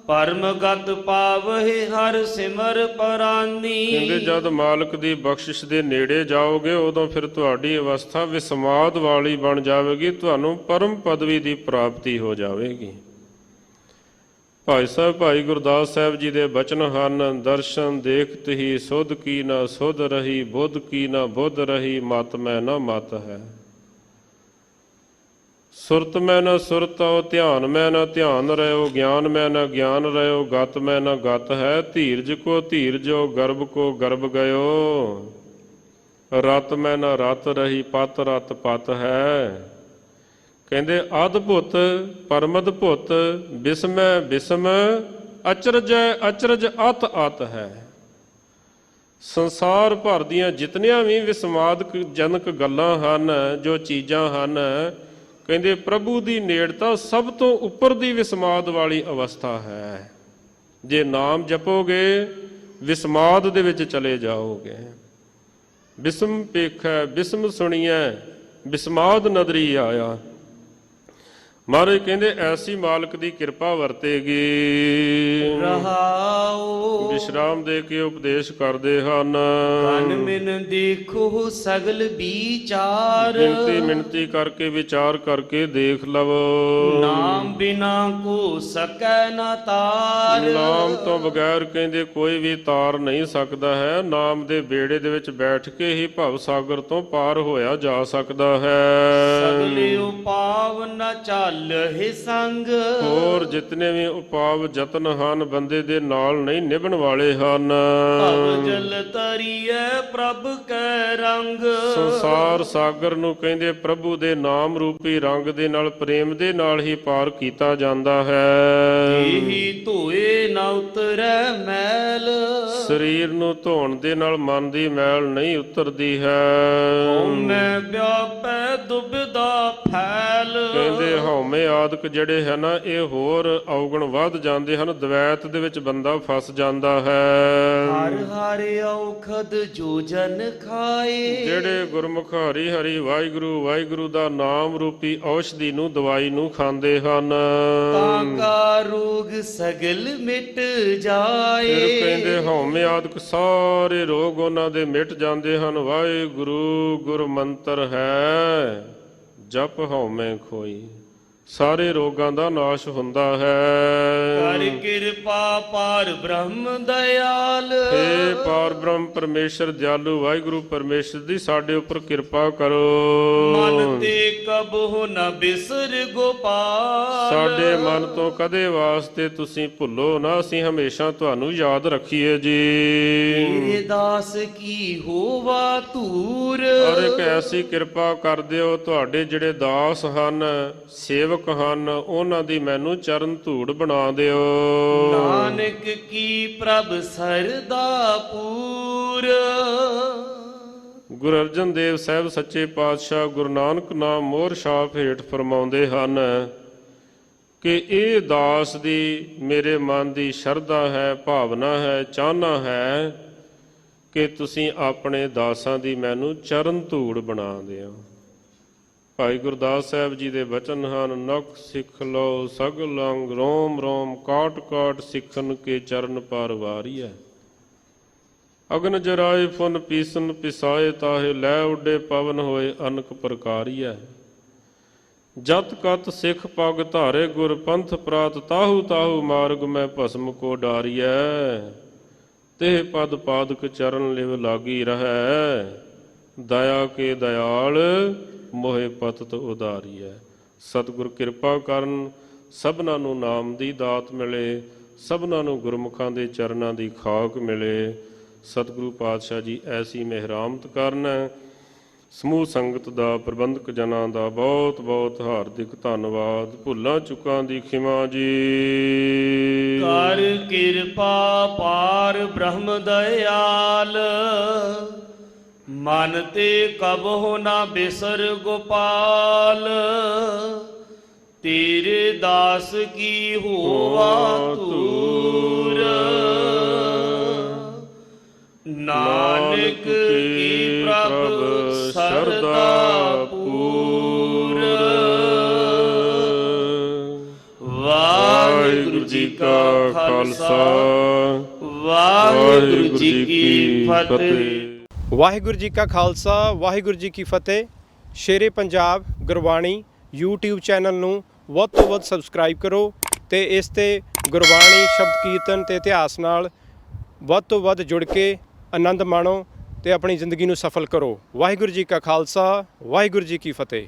S2: ਪਰਮ ਗਤ ਪਾਵਹਿ ਹਰ ਸਿਮਰ ਪਰਾਨੀ।
S3: ਕਹਿੰਦੇ ਜਦ ਮਾਲਕ ਦੀ ਬਖਸ਼ਿਸ਼ ਦੇ ਨੇੜੇ ਜਾਓਗੇ ਉਦੋਂ ਫਿਰ ਤੁਹਾਡੀ ਅਵਸਥਾ ਵਿਸਮਾਦ ਵਾਲੀ ਬਣ ਜਾਵੇਗੀ, ਤੁਹਾਨੂੰ ਪਰਮ ਪਦਵੀ ਦੀ ਪ੍ਰਾਪਤੀ ਹੋ ਜਾਵੇਗੀ। ਭਾਈ ਸਾਹਿਬ ਭਾਈ ਗੁਰਦਾਸ ਸਾਹਿਬ ਜੀ ਦੇ ਬਚਨ ਹਨ, ਦਰਸ਼ਨ ਦੇਖਤ ਹੀ ਸੁਧ ਕੀ ਨਾ ਸੁਧ ਰਹੀ, ਬੁੱਧ ਕੀ ਨਾ ਬੁੱਧ ਰਹੀ, ਮਤ ਮੈਂ ਨਾ ਮਤ ਹੈ। ਸੁਰਤ ਮੈਂ ਨਾ ਸੁਰਤ ਹੋ, ਧਿਆਨ ਮੈਂ ਨਾ ਧਿਆਨ ਰਹਿਓ, ਗਿਆਨ ਮੈਂ ਨਾ ਗਿਆਨ ਰਹਿਓ, ਗਤ ਮੈਂ ਨਾ ਗਤ ਹੈ। ਧੀਰਜ ਕੋ ਧੀਰਜੋ, ਗਰਭ ਕੋ ਗਰਭ ਗਇਓ। ਰਤ ਮੈਂ ਨਾ ਰਤ ਰਹੀ, ਪਤ ਰਤ ਪਤ ਹੈ। ਕਹਿੰਦੇ ਅਦਭੁਤ ਪਰਮਦ ਭੁਤ, ਬਿਸਮੈ ਬਿਸਮ, ਅਚਰਜ ਅਚਰਜ ਅਤ ਅਤ ਹੈ। ਸੰਸਾਰ ਭਰ ਦੀਆਂ ਜਿਤਨੀਆਂ ਵੀ ਵਿਸਮਾਦਕ ਜਨਕ ਗੱਲਾਂ ਹਨ, ਜੋ ਚੀਜ਼ਾਂ ਹਨ, ਕਹਿੰਦੇ ਪ੍ਰਭੂ ਦੀ ਨੇੜਤਾ ਸਭ ਤੋਂ ਉੱਪਰ ਦੀ ਵਿਸਮਾਦ ਵਾਲੀ ਅਵਸਥਾ ਹੈ। ਜੇ ਨਾਮ ਜਪੋਗੇ ਵਿਸਮਾਦ ਦੇ ਵਿੱਚ ਚਲੇ ਜਾਓਗੇ। ਬਿਸਮ ਪੇਖੈ ਬਿਸਮ ਸੁਣੀਐ, ਵਿਸਮਾਦ ਨਦਰੀ ਆਇਆ। ਮਹਾਰਾਜ ਕਹਿੰਦੇ ਐਸੀ ਮਾਲਕ ਦੀ ਕਿਰਪਾ ਵਰਤੇਗੀ।
S2: ਰਹਾਉ
S3: ਵਿਸ਼ਰਾਮ ਦੇ ਕੇ ਉਪਦੇਸ਼ ਕਰਦੇ ਹਨ।
S2: ਤਨ ਮਿਨ ਦੇਖੋ ਸਗਲ ਵਿਚਾਰ।
S3: ਮਿੰਤੀ ਮਿੰਤੀ ਕਰਕੇ ਵਿਚਾਰ ਕਰਕੇ ਦੇਖ ਲਵੋ।
S2: ਨਾਮ ਬਿਨਾ ਕੋ ਸਕੈ ਨਾ ਤਾਰ।
S3: ਨਾਮ ਤੋਂ ਬਗੈਰ ਕਹਿੰਦੇ ਕੋਈ ਵੀ ਤਾਰ ਨਹੀਂ ਸਕਦਾ ਹੈ। ਨਾਮ ਦੇ ਬੇੜੇ ਦੇ ਵਿੱਚ ਬੈਠ ਕੇ ਹੀ ਭਵ ਸਾਗਰ ਤੋਂ ਪਾਰ ਹੋਇਆ ਜਾ ਸਕਦਾ ਹੈ।
S2: ਸਗਲੇ ਉਪਾਵ ਨ ਚਾਲਹਿ ਸੰਗ।
S3: ਹੋਰ ਜਿਤਨੇ ਵੀ ਉਪਾਵ ਯਤਨ ਹਨ ਬੰਦੇ ਦੇ ਨਾਲ ਨਹੀਂ ਨਿਭਣ ਵਾਲੇ ਹਨ।
S2: ਭਵ ਜਲ ਤਰੀਐ ਪ੍ਰਭ ਕੈ ਰੰਗ।
S3: ਸੰਸਾਰ ਸਾਗਰ ਨੂੰ ਕਹਿੰਦੇ ਪ੍ਰਭੂ ਦੇ ਨਾਮ ਰੂਪੀ ਰੰਗ ਦੇ ਨਾਲ, ਪ੍ਰੇਮ ਦੇ ਨਾਲ ਹੀ ਪਾਰ ਕੀਤਾ ਜਾਂਦਾ ਹੈ।
S2: ਇਹੀ ਧੋਏ ਨਾ ਉਤਰੈ ਮੈਲ।
S3: ਸਰੀਰ ਨੂੰ ਧੋਣ ਦੇ ਨਾਲ ਮਨ ਦੀ ਮੈਲ ਨਹੀਂ ਉਤਰਦੀ ਹੈ।
S2: ਹਉਮੈ ਵਿਆਪੈ ਦੁਬਿਧਾ ਫੈਲ।
S3: ਕਹਿੰਦੇ ਹਉਮੈ ਆਦਿਕ ਜਿਹੜੇ ਹੈ ਨਾ ਇਹ ਹੋਰ ਔਗਣ ਵੱਧ ਜਾਂਦੇ ਹਨ। ਦਵੈਤ ਦੇ ਵਿੱਚ ਬੰਦਾ ਫਸ ਜਾਂਦਾ ਹੈ।
S2: ਹਰ ਹਰ ਔਖਦ ਜੋ ਜਨ ਖਾਏ।
S3: ਜਿਹੜੇ ਗੁਰਮੁਖ ਹਰੀ ਹਰੀ ਵਾਹਿਗੁਰੂ ਵਾਹਿਗੁਰੂ ਦਾ ਨਾਮ ਰੂਪੀ ਔਸ਼ਧੀ ਨੂੰ, ਦਵਾਈ ਨੂੰ ਖਾਂਦੇ ਹਨ,
S2: ਤਾਂ ਕਾ ਰੋਗ ਸਗਲ ਮਿਟ ਜਾਏ।
S3: ਫਿਰ ਕਹਿੰਦੇ ਹਉਮੈ ਆਦਿਕ ਸਾਰੇ ਰੋਗ ਉਹਨਾਂ ਦੇ ਮਿਟ ਜਾਂਦੇ ਹਨ। ਵਾਹਿਗੁਰੂ ਗੁਰ ਮੰਤਰ ਹੈ, ਜਪ ਹਉਮੈ ਖੋਈ। ਸਾਰੇ ਰੋਗਾਂ ਦਾ ਨਾਸ਼ ਹੁੰਦਾ ਹੈ।
S2: ਕਰ ਕਿਰਪਾ ਪਾਰ ਬ੍ਰਹਮ ਦਇਆਲ।
S3: ਹੇ ਪਾਰ ਬ੍ਰਹਮ ਪਰਮੇਸ਼ਰ ਦਿਆਲੂ ਵਾਹਿਗੁਰੂ ਪਰਮੇਸ਼ਰ ਦੀ ਸਾਡੇ ਉੱਪਰ ਕਿਰਪਾ ਕਰੋ।
S2: ਮਨ ਤੇ ਕਬਹੁ ਨ ਬਿਸਰ ਗੋਪਾਲ।
S3: ਸਾਡੇ ਮਨ ਤੋਂ ਕਦੇ ਵਾਸਤੇ ਤੁਸੀਂ ਭੁੱਲੋ ਨਾ, ਅਸੀਂ ਹਮੇਸ਼ਾ ਤੁਹਾਨੂੰ ਯਾਦ ਰੱਖੀਏ ਜੀ।
S2: ਤੇਰੇ ਦਾਸ ਕੀ ਹੋਵਾ ਧੂਰ।
S3: ਔਰ ਇੱਕ ਐਸੀ ਕਿਰਪਾ ਕਰ ਦਿਓ ਤੁਹਾਡੇ ਜਿਹੜੇ ਦਾਸ ਹਨ, ਸੇਵਕ ਹਨ, ਉਹਨਾਂ ਦੀ ਮੈਨੂੰ ਚਰਨ ਧੂੜ ਬਣਾ ਦਿਓ।
S2: ਨਾਨਕ ਕੀ ਪ੍ਰਭ ਸਰਦਾ ਪੂਰ।
S3: ਗੁਰੂ ਅਰਜਨ ਦੇਵ ਸਾਹਿਬ ਸੱਚੇ ਪਾਤਸ਼ਾਹ ਗੁਰੂ ਨਾਨਕ ਨਾਮ ਮੋਹਰ ਛਾਪ ਹੇਠ ਫਰਮਾਉਂਦੇ ਹਨ ਕਿ ਇਹ ਦਾਸ ਦੀ ਮੇਰੇ ਮਨ ਦੀ ਸ਼ਰਧਾ ਹੈ, ਭਾਵਨਾ ਹੈ, ਚਾਹਨਾ ਹੈ ਕਿ ਤੁਸੀਂ ਆਪਣੇ ਦਾਸਾਂ ਦੀ ਮੈਨੂੰ ਚਰਨ ਧੂੜ ਬਣਾ ਦਿਓ। ਭਾਈ ਗੁਰਦਾਸ ਸਾਹਿਬ ਜੀ ਦੇ ਬਚਨ ਹਨ, ਨਖ ਸਿੱਖ ਲਓ ਸਗਲ ਅੰਗ, ਰੋਮ ਰੋਮ ਕਾਟ ਕਾਟ ਸਿੱਖਨ ਕੇ ਚਰਨ ਪਰ ਵਾਰੀਐ। ਅਗਨ ਜਰਾਏ ਫੁਨ ਪੀਸਨ ਪਿਸਾਏ ਤਾਹੇ ਲੈ ਉੱਡੇ ਪਵਨ ਹੋਏ ਅਨਕ ਪ੍ਰਕਾਰੀਐ ਜਤ ਕਤ ਸਿੱਖ ਪਗ ਧਾਰੇ ਗੁਰ ਪੰਥ ਪ੍ਰਾਤ ਤਾਹੂ ਤਾਹੂ ਮਾਰਗ ਮੈਂ ਭਸਮ ਕੋ ਡਾਰੀਐ ਤੇ ਪਦ ਪਾਦਕ ਚਰਨ ਲਿਵ ਲਾਗੀ ਰਹੈ ਦਇਆ ਕੇ ਦਇਆਲ ਮੋਹਿ ਪਤਿਤ ਉਦਾਰੀਐ। ਸਤਿਗੁਰ ਕਿਰਪਾ ਕਰਨ ਸਭਨਾਂ ਨੂੰ ਨਾਮ ਦੀ ਦਾਤ ਮਿਲੇ, ਸਭਨਾਂ ਨੂੰ ਗੁਰਮੁਖਾਂ ਦੇ ਚਰਨਾਂ ਦੀ ਖਾਕ ਮਿਲੇ। ਸਤਿਗੁਰੂ ਪਾਤਸ਼ਾਹ ਜੀ ਐਸੀ ਮਿਹਰਾਮਤ ਕਰਨ। ਸਮੂਹ ਸੰਗਤ ਦਾ, ਪ੍ਰਬੰਧਕ ਜਨਾਂ ਦਾ ਬਹੁਤ ਬਹੁਤ ਹਾਰਦਿਕ ਧੰਨਵਾਦ। ਭੁੱਲਾਂ ਚੁੱਕਾਂ ਦੀ ਖਿਮਾ ਜੀ।
S2: ਕਰ ਕਿਰਪਾ ਪਾਰ ਬ੍ਰਹਮ ਦਇਆਲ ਮਨ ਤੇ ਕਬਹੁ ਨਾ ਬਿਸਰ ਗੋਪਾਲ ਤੇਰੇ ਦਾਸ ਕੀ ਹੋਵਾ ਤੂਰ ਨਾਨਕ ਕੀ ਪ੍ਰਭ ਸਰਦਾ ਪੂਰ। ਵਾਹਿਗੁਰੂ ਜੀ ਕਾ ਖਾਲਸਾ ਵਾਹਿਗੁਰੂ ਜੀ ਕੀ ਫਤਿਹ।
S4: ਵਾਹਿਗੁਰੂ ਜੀ ਕਾ ਖਾਲਸਾ ਵਾਹਿਗੁਰੂ ਜੀ ਕੀ ਫਤਿਹ। ਸ਼ੇਰੇ ਪੰਜਾਬ ਗੁਰਬਾਣੀ YouTube ਚੈਨਲ ਨੂੰ ਵੱਧ ਤੋਂ ਵੱਧ ਸਬਸਕ੍ਰਾਈਬ ਕਰੋ ਅਤੇ ਇਸ 'ਤੇ ਗੁਰਬਾਣੀ, ਸ਼ਬਦ ਕੀਰਤਨ ਅਤੇ ਇਤਿਹਾਸ ਨਾਲ ਵੱਧ ਤੋਂ ਵੱਧ ਜੁੜ ਕੇ ਆਨੰਦ ਮਾਣੋ ਅਤੇ ਆਪਣੀ ਜ਼ਿੰਦਗੀ ਨੂੰ ਸਫਲ ਕਰੋ। ਵਾਹਿਗੁਰੂ ਜੀ ਕਾ ਖਾਲਸਾ ਵਾਹਿਗੁਰੂ ਜੀ ਕੀ ਫਤਿਹ।